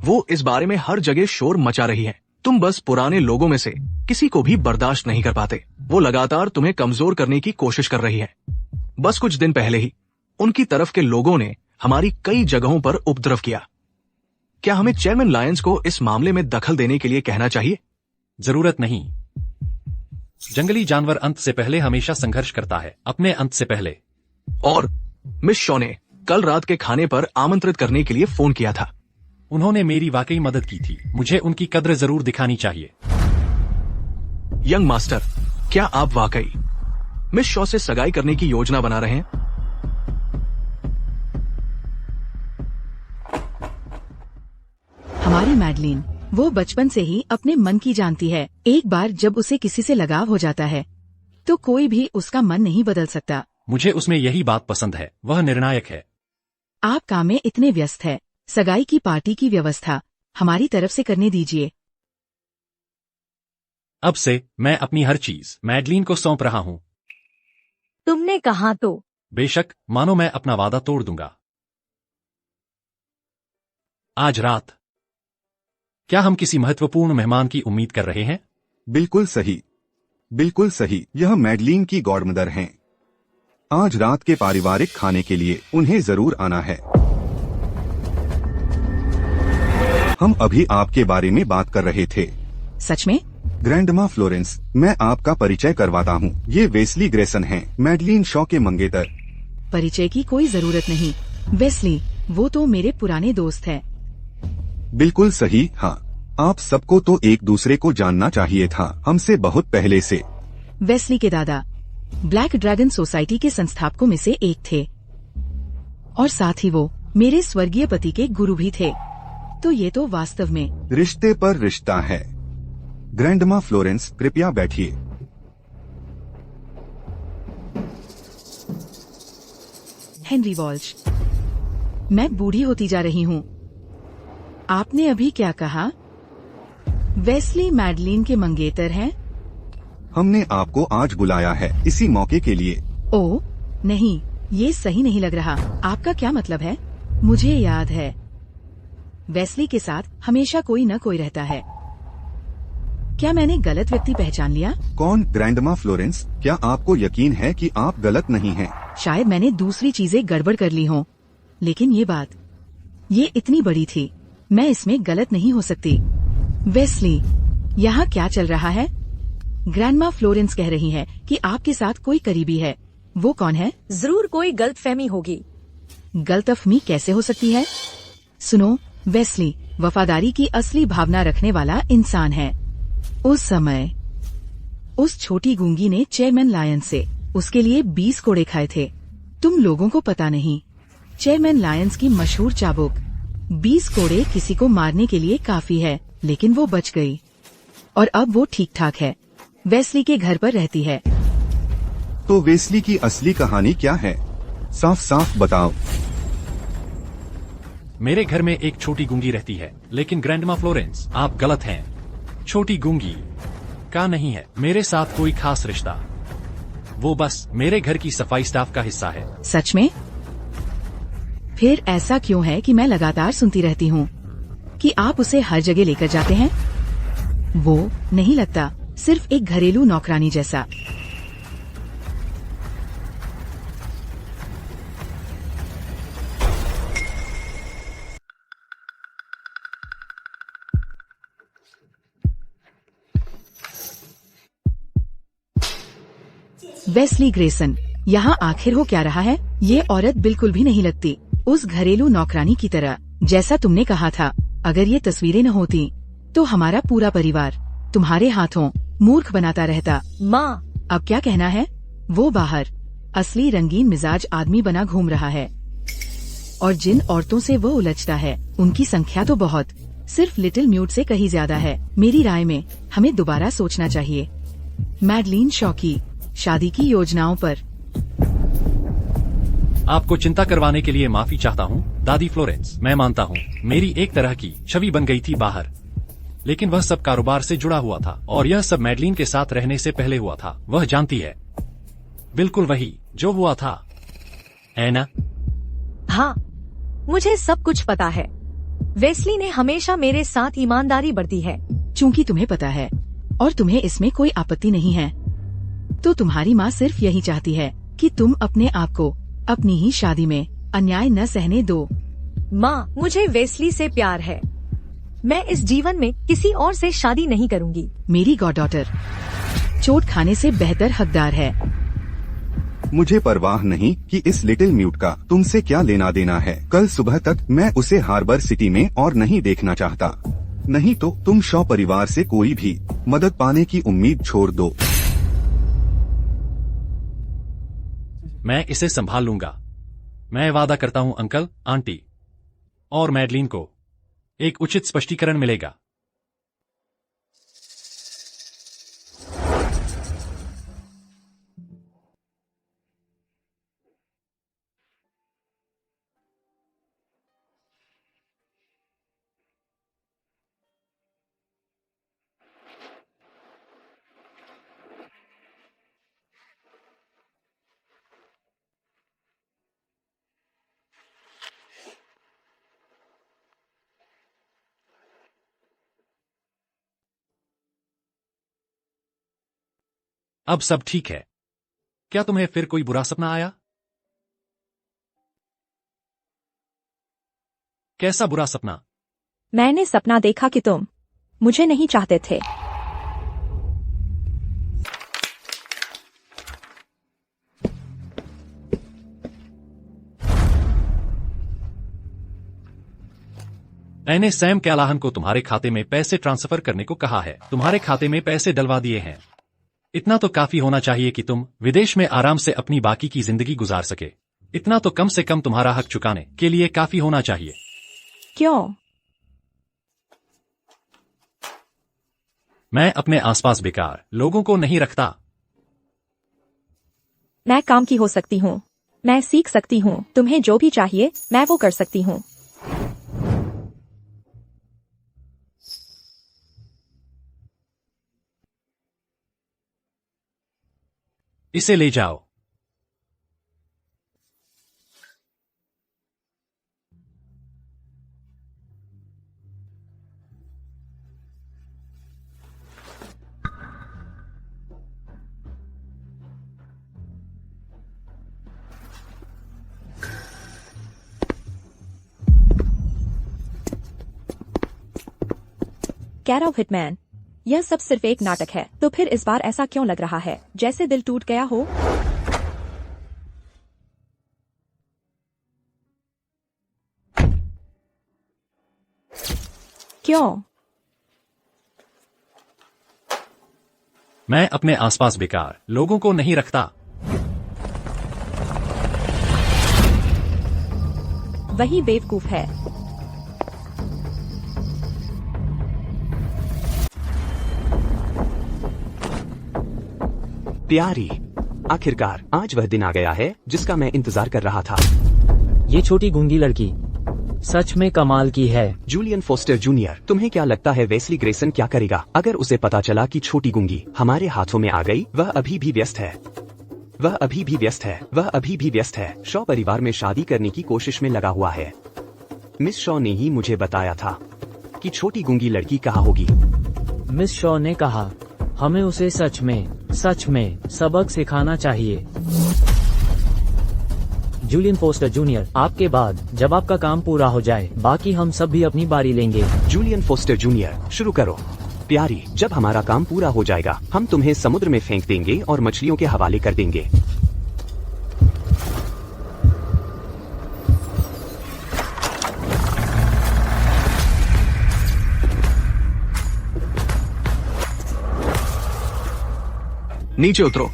वो इस बारे में हर जगह शोर मचा रही है। तुम बस पुराने लोगों में से किसी को भी बर्दाश्त नहीं कर पाते। वो लगातार तुम्हें कमजोर करने की कोशिश कर रही है। बस कुछ दिन पहले ही उनकी तरफ के लोगों ने हमारी कई जगहों पर उपद्रव किया। क्या हमें चेयरमैन लायंस को इस मामले में दखल देने के लिए कहना चाहिए? जरूरत नहीं। जंगली जानवर अंत से पहले हमेशा संघर्ष करता है, अपने अंत से पहले। और मिस शॉ ने कल रात के खाने पर आमंत्रित करने के लिए फोन किया था। उन्होंने मेरी वाकई मदद की थी। मुझे उनकी कद्र जरूर दिखानी चाहिए। यंग मास्टर, क्या आप वाकई मिस शॉ से सगाई करने की योजना बना रहे हैं? हमारी मैडलिन, वो बचपन से ही अपने मन की जानती है। एक बार जब उसे किसी से लगाव हो जाता है तो कोई भी उसका मन नहीं बदल सकता। मुझे उसमें यही बात पसंद है। वह निर्णायक है। आप काम में इतने व्यस्त है, सगाई की पार्टी की व्यवस्था हमारी तरफ से करने दीजिए। अब से मैं अपनी हर चीज मैडलिन को सौंप रहा हूँ। तुमने कहा तो। बेशक, मानो मैं अपना वादा तोड़ दूंगा। आज रात क्या हम किसी महत्वपूर्ण मेहमान की उम्मीद कर रहे हैं? बिल्कुल सही, बिल्कुल सही। यह मैडलीन की गॉडमदर हैं। आज रात के पारिवारिक खाने के लिए उन्हें जरूर आना है। हम अभी आपके बारे में बात कर रहे थे। सच में? ग्रैंडमा फ्लोरेंस, मैं आपका परिचय करवाता हूँ। ये वेस्ली ग्रेसन हैं, मैडलीन शॉ के मंगेतर। परिचय की कोई जरूरत नहीं। वेस्ली, वो तो मेरे पुराने दोस्त हैं। बिल्कुल सही। हाँ, आप सबको तो एक दूसरे को जानना चाहिए था, हमसे बहुत पहले से। वेस्ली के दादा ब्लैक ड्रैगन सोसाइटी के संस्थापकों में से एक थे और साथ ही वो मेरे स्वर्गीय पति के गुरु भी थे। तो ये तो वास्तव में रिश्ते पर रिश्ता है। ग्रैंडमा फ्लोरेंस, कृपया बैठिए। हेनरी वॉल्श, मैं बूढ़ी होती जा रही हूँ। आपने अभी क्या कहा? वेस्ली मैडलीन के मंगेतर हैं? हमने आपको आज बुलाया है इसी मौके के लिए। ओह नहीं, ये सही नहीं लग रहा। आपका क्या मतलब है? मुझे याद है, वेस्ली के साथ हमेशा कोई न कोई रहता है। क्या मैंने गलत व्यक्ति पहचान लिया? कौन? ग्रैंडमा फ्लोरेंस, क्या आपको यकीन है कि आप गलत नहीं हैं? शायद मैंने दूसरी चीजें गड़बड़ कर ली हों, लेकिन ये इतनी बड़ी थी, मैं इसमें गलत नहीं हो सकती। वेस्ली, यहाँ क्या चल रहा है? ग्रैंडमा फ्लोरेंस कह रही है कि आपके साथ कोई करीबी है। वो कौन है? जरूर कोई गलतफहमी होगी। गलतफहमी कैसे हो सकती है? सुनो वेस्ली, वफादारी की असली भावना रखने वाला इंसान है। उस समय उस छोटी गूंगी ने चेयरमैन लायन से उसके लिए 20 कोड़े खाए थे। तुम लोगों को पता नहीं, चेयरमैन लायंस की मशहूर चाबुक 20 कोड़े किसी को मारने के लिए काफी है, लेकिन वो बच गई और अब वो ठीक ठाक है। वेस्ली के घर पर रहती है। तो वेस्ली की असली कहानी क्या है? साफ साफ बताओ। मेरे घर में एक छोटी गूंगी रहती है, लेकिन ग्रैंडमा फ्लोरेंस, आप गलत हैं। छोटी गूंगी का नहीं है मेरे साथ कोई खास रिश्ता। वो बस मेरे घर की सफाई स्टाफ का हिस्सा है। सच में? फिर ऐसा क्यों है कि मैं लगातार सुनती रहती हूँ कि आप उसे हर जगह लेकर जाते हैं? वो नहीं लगता सिर्फ एक घरेलू नौकरानी जैसा। वेस्ली ग्रेसन, यहाँ आखिर हो क्या रहा है? ये औरत बिल्कुल भी नहीं लगती उस घरेलू नौकरानी की तरह जैसा तुमने कहा था। अगर ये तस्वीरें न होती तो हमारा पूरा परिवार तुम्हारे हाथों मूर्ख बनाता रहता। माँ, अब क्या कहना है? वो बाहर असली रंगीन मिजाज आदमी बना घूम रहा है और जिन औरतों से वो उलझता है उनकी संख्या तो बहुत सिर्फ लिटिल म्यूट से कहीं ज्यादा है। मेरी राय में हमें दोबारा सोचना चाहिए मैडलीन शॉ की शादी की योजनाओं पर। आपको चिंता करवाने के लिए माफी चाहता हूँ दादी फ्लोरेंस। मैं मानता हूँ मेरी एक तरह की छवि बन गई थी बाहर, लेकिन वह सब कारोबार से जुड़ा हुआ था और यह सब मैडलीन के साथ रहने से पहले हुआ था। वह जानती है बिल्कुल वही जो हुआ था, है ना? हाँ, मुझे सब कुछ पता है। वेस्ली ने हमेशा मेरे साथ ईमानदारी बरती है। चूंकि तुम्हें पता है और तुम्हें इसमें कोई आपत्ति नहीं है, तो तुम्हारी माँ सिर्फ यही चाहती है कि तुम अपने आप को अपनी ही शादी में अन्याय न सहने दो। माँ, मुझे वेस्ली से प्यार है। मैं इस जीवन में किसी और से शादी नहीं करूँगी। मेरी गॉडडॉटर चोट खाने से बेहतर हकदार है। मुझे परवाह नहीं कि इस लिटिल म्यूट का तुमसे क्या लेना देना है। कल सुबह तक मैं उसे हार्बर सिटी में और नहीं देखना चाहता। नहीं तो तुम शॉ परिवार से कोई भी मदद पाने की उम्मीद छोड़ दो। मैं इसे संभाल लूंगा। मैं वादा करता हूँ अंकल, आंटी और मैडलीन को एक उचित स्पष्टीकरण मिलेगा। अब सब ठीक है। क्या तुम्हें फिर कोई बुरा सपना आया? कैसा बुरा सपना? मैंने सपना देखा कि तुम मुझे नहीं चाहते थे। मैंने सैम कैलाहन को तुम्हारे खाते में पैसे ट्रांसफर करने को कहा है। तुम्हारे खाते में पैसे डलवा दिए हैं। इतना तो काफी होना चाहिए कि तुम विदेश में आराम से अपनी बाकी की जिंदगी गुजार सके। इतना तो कम से कम तुम्हारा हक चुकाने के लिए काफी होना चाहिए। क्यों? मैं अपने आसपास बेकार लोगों को नहीं रखता। मैं काम की हो सकती हूँ। मैं सीख सकती हूँ। तुम्हें जो भी चाहिए मैं वो कर सकती हूँ। इसे ले जाओ। कैरव हिटमैन, यह सब सिर्फ एक नाटक है। तो फिर इस बार ऐसा क्यों लग रहा है जैसे दिल टूट गया हो? क्यों? मैं अपने आसपास बेकार लोगों को नहीं रखता। वही बेवकूफ है। प्यारी, आखिरकार आज वह दिन आ गया है जिसका मैं इंतजार कर रहा था। ये छोटी गूंगी लड़की सच में कमाल की है। जूलियन फोस्टर जूनियर, तुम्हें क्या लगता है वेस्ली ग्रेसन क्या करेगा अगर उसे पता चला कि छोटी गूंगी हमारे हाथों में आ गई? वह अभी भी व्यस्त है। वह अभी भी व्यस्त है। वह अभी भी व्यस्त है। शॉ परिवार में शादी करने की कोशिश में लगा हुआ है। मिस शॉ ने ही मुझे बताया था कि छोटी गूंगी लड़की कहाँ होगी। मिस शॉ ने कहा हमें उसे सच में सबक सिखाना चाहिए। जूलियन फोस्टर जूनियर, आपके बाद जब आपका काम पूरा हो जाए बाकी हम सब भी अपनी बारी लेंगे। जूलियन फोस्टर जूनियर, शुरू करो। प्यारी, जब हमारा काम पूरा हो जाएगा हम तुम्हें समुद्र में फेंक देंगे और मछलियों के हवाले कर देंगे। नीचे उतरो।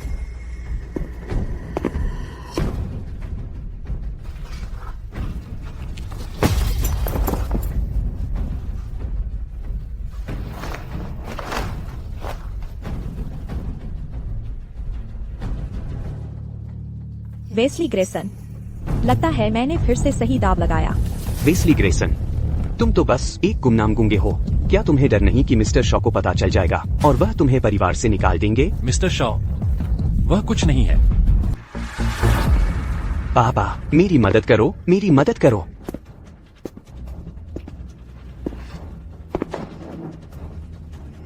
वेस्ली ग्रेसन, लगता है मैंने फिर से सही दाव लगाया। वेस्ली ग्रेसन, तुम तो बस एक गुमनाम गूंगे हो। क्या तुम्हें डर नहीं कि मिस्टर शॉ को पता चल जाएगा और वह तुम्हें परिवार से निकाल देंगे? मिस्टर शॉ, वह कुछ नहीं है। पापा, मेरी मदद करो, मेरी मदद करो।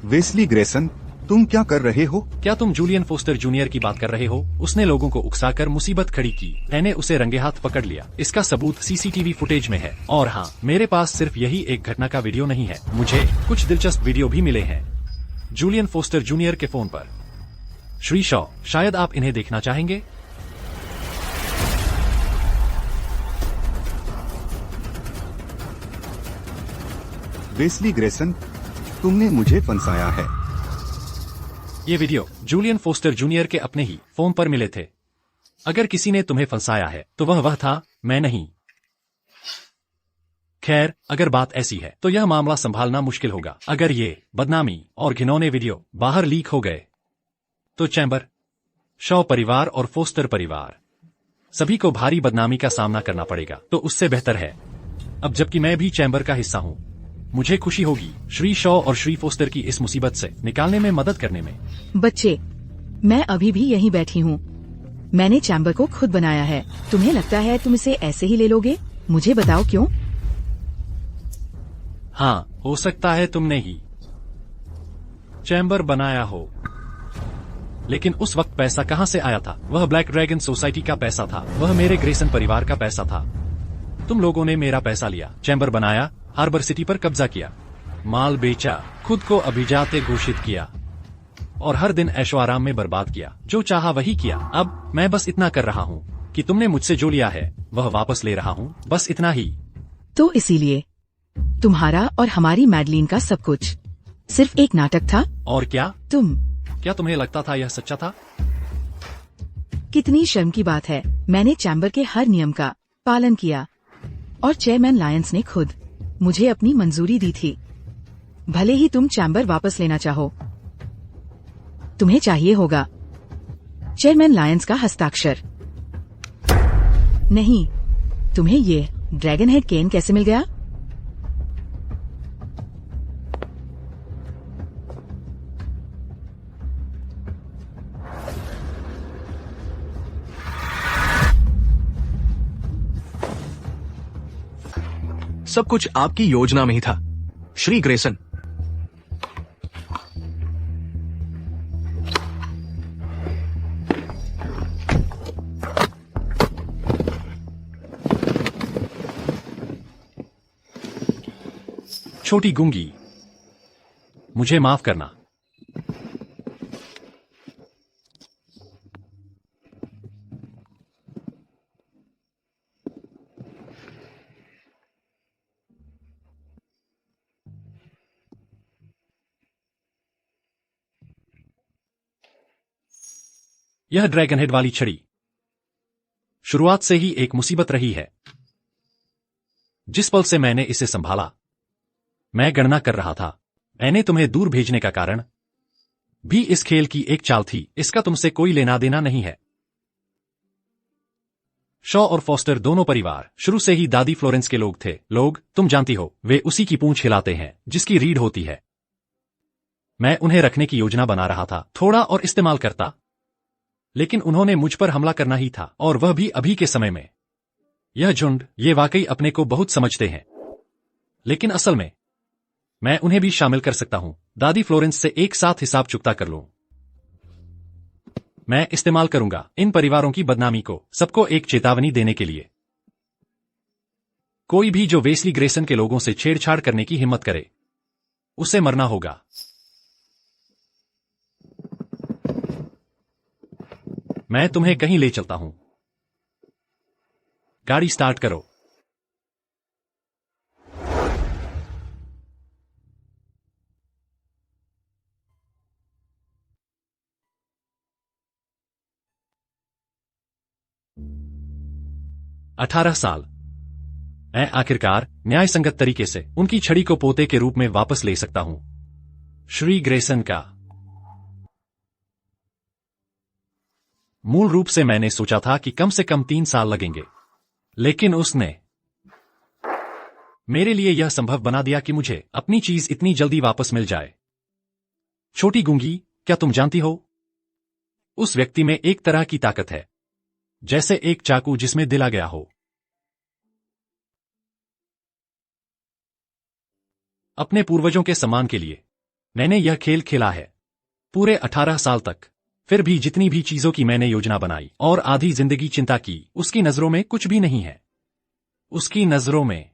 वेस्ली ग्रेसन, तुम क्या कर रहे हो? क्या तुम जूलियन फोस्टर जूनियर की बात कर रहे हो? उसने लोगों को उकसाकर मुसीबत खड़ी की। मैंने उसे रंगे हाथ पकड़ लिया। इसका सबूत सीसीटीवी फुटेज में है। और हाँ, मेरे पास सिर्फ यही एक घटना का वीडियो नहीं है, मुझे कुछ दिलचस्प वीडियो भी मिले हैं जूलियन फोस्टर जूनियर के फोन पर। श्री शॉ, शायद आप इन्हें देखना चाहेंगे। वेस्ली ग्रेसन, तुमने मुझे फंसाया है। ये वीडियो जूलियन फोस्टर जूनियर के अपने ही फोन पर मिले थे। अगर किसी ने तुम्हें फंसाया है तो वह था, मैं नहीं। खैर, अगर बात ऐसी है तो यह मामला संभालना मुश्किल होगा। अगर ये बदनामी और घिनौने वीडियो बाहर लीक हो गए तो चैम्बर, शॉ परिवार और फोस्टर परिवार सभी को भारी बदनामी का सामना करना पड़ेगा। तो उससे बेहतर है अब जबकि मैं भी चैम्बर का हिस्सा हूँ, मुझे खुशी होगी श्री शॉ और श्री फोस्टर की इस मुसीबत से निकालने में मदद करने में। बच्चे, मैं अभी भी यहीं बैठी हूँ। मैंने चैम्बर को खुद बनाया है। तुम्हें लगता है तुम इसे ऐसे ही ले लोगे? मुझे बताओ क्यों? हाँ, हो सकता है तुमने ही चैम्बर बनाया हो, लेकिन उस वक्त पैसा कहाँ से आया था? वह ब्लैक ड्रैगन सोसाइटी का पैसा था, वह मेरे ग्रेसन परिवार का पैसा था। तुम लोगों ने मेरा पैसा लिया, चैम्बर बनाया, हार्बर सिटी पर कब्जा किया, माल बेचा, खुद को अभिजात घोषित किया और हर दिन ऐशो आराम में बर्बाद किया। जो चाहा वही किया। अब मैं बस इतना कर रहा हूँ कि तुमने मुझसे जो लिया है वह वापस ले रहा हूँ, बस इतना ही। तो इसीलिए तुम्हारा और हमारी मैडलिन का सब कुछ सिर्फ एक नाटक था? और क्या तुम्हें लगता था यह सच्चा था? कितनी शर्म की बात है। मैंने चैम्बर के हर नियम का पालन किया और चेयरमैन लायंस ने खुद मुझे अपनी मंजूरी दी थी। भले ही तुम चैम्बर वापस लेना चाहो, तुम्हें चाहिए होगा चेयरमैन लायंस का हस्ताक्षर। नहीं, तुम्हें ये ड्रैगन हेड केन कैसे मिल गया? सब कुछ आपकी योजना में ही था, श्री ग्रेसन। छोटी गूंगी, मुझे माफ करना। यह ड्रैगन हेड वाली छड़ी शुरुआत से ही एक मुसीबत रही है। जिस पल से मैंने इसे संभाला, मैं गणना कर रहा था। मैंने तुम्हें दूर भेजने का कारण भी इस खेल की एक चाल थी। इसका तुमसे कोई लेना देना नहीं है। शॉ और फॉस्टर दोनों परिवार शुरू से ही दादी फ्लोरेंस के लोग थे। लोग, तुम जानती हो, वे उसी की पूंछ हिलाते हैं जिसकी रीढ़ होती है। मैं उन्हें रखने की योजना बना रहा था, थोड़ा और इस्तेमाल करता, लेकिन उन्होंने मुझ पर हमला करना ही था, और वह भी अभी के समय में। यह झुंड, ये वाकई अपने को बहुत समझते हैं, लेकिन असल में मैं उन्हें भी शामिल कर सकता हूं। दादी फ्लोरेंस से एक साथ हिसाब चुकता कर लूं। मैं इस्तेमाल करूंगा इन परिवारों की बदनामी को, सबको एक चेतावनी देने के लिए। कोई भी जो वेस्ली ग्रेसन के लोगों से छेड़छाड़ करने की हिम्मत करे, उसे मरना होगा। मैं तुम्हें कहीं ले चलता हूं। गाड़ी स्टार्ट करो। अठारह साल। मैं आखिरकार न्याय संगत तरीके से उनकी छड़ी को पोते के रूप में वापस ले सकता हूं। श्री ग्रेसन का। मूल रूप से मैंने सोचा था कि कम से कम 3 साल लगेंगे, लेकिन उसने मेरे लिए यह संभव बना दिया कि मुझे अपनी चीज इतनी जल्दी वापस मिल जाए। छोटी गूंगी, क्या तुम जानती हो, उस व्यक्ति में एक तरह की ताकत है, जैसे एक चाकू जिसमें दिला गया हो। अपने पूर्वजों के सम्मान के लिए मैंने यह खेल खेला है पूरे 18 साल तक। फिर भी जितनी भी चीजों की मैंने योजना बनाई और आधी जिंदगी चिंता की, उसकी नजरों में कुछ भी नहीं है। उसकी नजरों में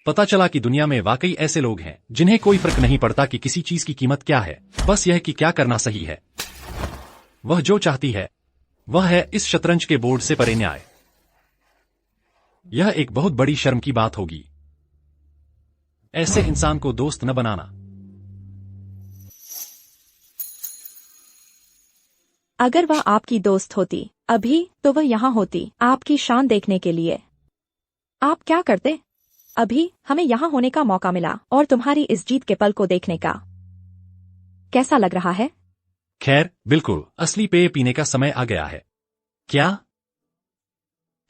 पता चला कि दुनिया में वाकई ऐसे लोग हैं जिन्हें कोई फर्क नहीं पड़ता कि किसी चीज की कीमत क्या है, बस यह कि क्या करना सही है। वह जो चाहती है वह है इस शतरंज के बोर्ड से परे न्याय। यह एक बहुत बड़ी शर्म की बात होगी, ऐसे इंसान को दोस्त न बनाना। अगर वह आपकी दोस्त होती अभी, तो वह यहाँ होती आपकी शान देखने के लिए। आप क्या करते? अभी हमें यहाँ होने का मौका मिला और तुम्हारी इस जीत के पल को देखने का। कैसा लग रहा है? खैर, बिल्कुल असली पेय पीने का समय आ गया है। क्या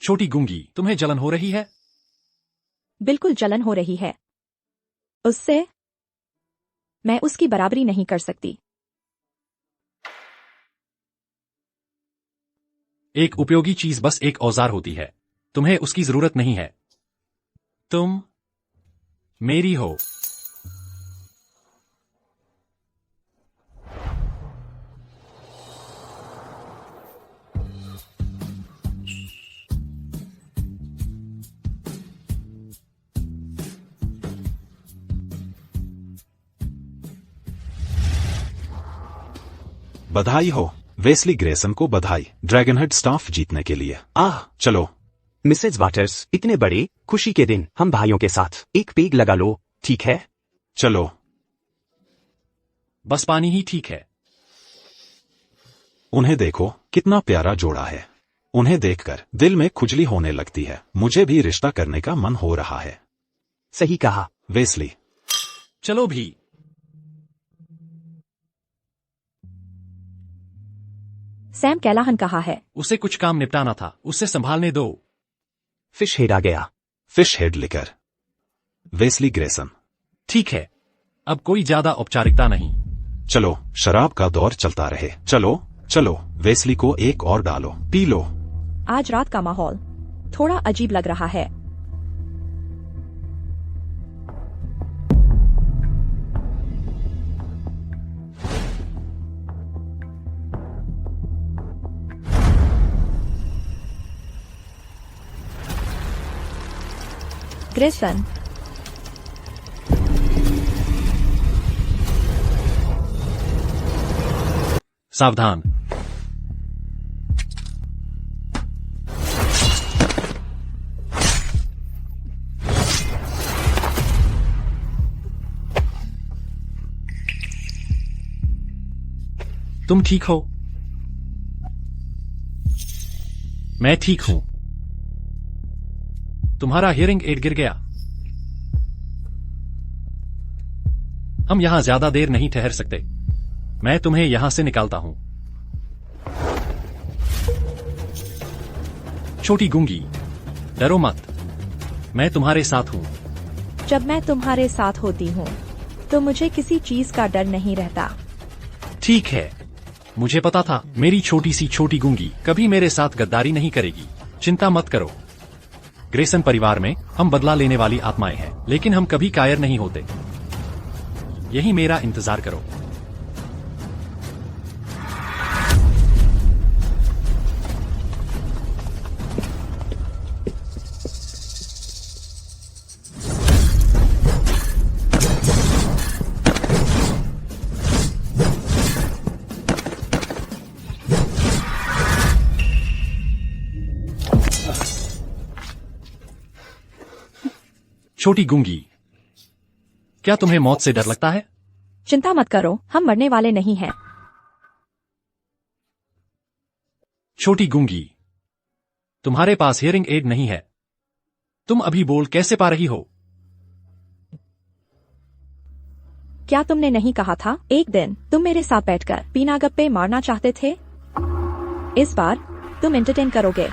छोटी गूंगी, तुम्हें जलन हो रही है? बिल्कुल जलन हो रही है उससे। मैं उसकी बराबरी नहीं कर सकती। एक उपयोगी चीज बस एक औजार होती है, तुम्हें उसकी जरूरत नहीं है। तुम मेरी हो। बधाई हो वेस्ली ग्रेसन को बधाई ड्रैगनहेड स्टाफ जीतने के लिए। चलो मिसेज वाटर्स, इतने बड़े खुशी के दिन हम भाइयों के साथ एक पेग लगा लो, ठीक है? चलो। बस पानी ही ठीक है। उन्हें देखो कितना प्यारा जोड़ा है। उन्हें देखकर दिल में खुजली होने लगती है। मुझे भी रिश्ता करने का मन हो रहा है। सही कहा वेस्ली। चलो भी। सैम कैलाहन कहा है। उसे कुछ काम निपटाना था, उसे संभालने दो। फिश हेड आ गया। Fish head liquor Wesley Grayson. ठीक है, अब कोई ज्यादा औपचारिकता नहीं। चलो शराब का दौर चलता रहे। चलो चलो वेस्ली को एक और डालो, पी लो। आज रात का माहौल थोड़ा अजीब लग रहा है। ग्रेसन, सावधान। तुम ठीक हो? मैं ठीक हूं। तुम्हारा हियरिंग एड गिर गया। हम यहां ज्यादा देर नहीं ठहर सकते। मैं तुम्हें यहां से निकालता हूं। छोटी गूंगी, डरो मत। मैं तुम्हारे साथ हूं। जब मैं तुम्हारे साथ होती हूँ तो मुझे किसी चीज का डर नहीं रहता। ठीक है, मुझे पता था मेरी छोटी सी छोटी गूंगी कभी मेरे साथ गद्दारी नहीं करेगी। चिंता मत करो। ग्रेसन परिवार में हम बदला लेने वाली आत्माएं हैं, लेकिन हम कभी कायर नहीं होते। यही मेरा इंतजार करो। छोटी गूंगी, क्या तुम्हें मौत से डर लगता है? चिंता मत करो, हम मरने वाले नहीं हैं। छोटी गूंगी, तुम्हारे पास हियरिंग एड नहीं है। तुम अभी बोल कैसे पा रही हो? क्या तुमने नहीं कहा था एक दिन तुम मेरे साथ बैठकर बिना गप्पे मारना चाहते थे? इस बार तुम एंटरटेन करोगे।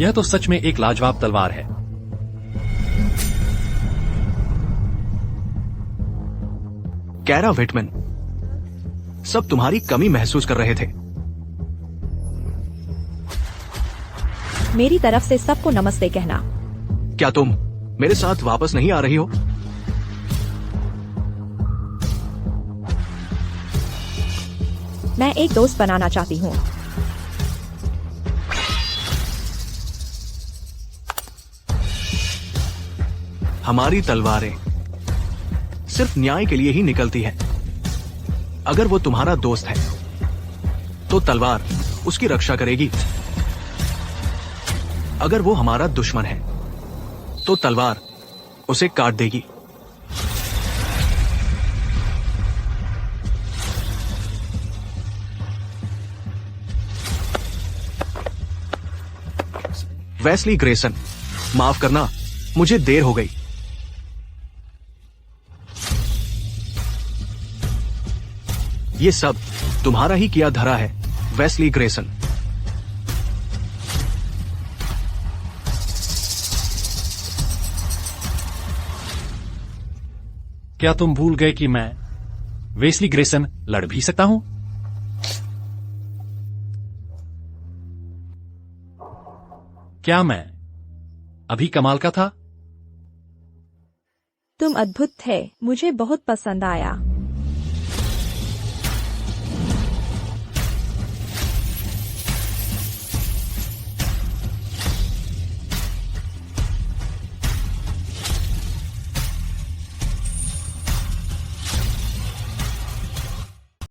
यह तो सच में एक लाजवाब तलवार है। कैरा विटमैन, सब तुम्हारी कमी महसूस कर रहे थे। मेरी तरफ से सबको नमस्ते कहना। क्या तुम मेरे साथ वापस नहीं आ रही हो? मैं एक दोस्त बनाना चाहती हूँ। हमारी तलवारें सिर्फ न्याय के लिए ही निकलती है। अगर वो तुम्हारा दोस्त है तो तलवार उसकी रक्षा करेगी। अगर वो हमारा दुश्मन है तो तलवार उसे काट देगी। वेस्ली ग्रेसन, माफ करना, मुझे देर हो गई। ये सब तुम्हारा ही किया धरा है, वेस्ली ग्रेसन। क्या तुम भूल गए कि मैं वेस्ली ग्रेसन लड़ भी सकता हूं? क्या मैं अभी कमाल का था? तुम अद्भुत थे, मुझे बहुत पसंद आया।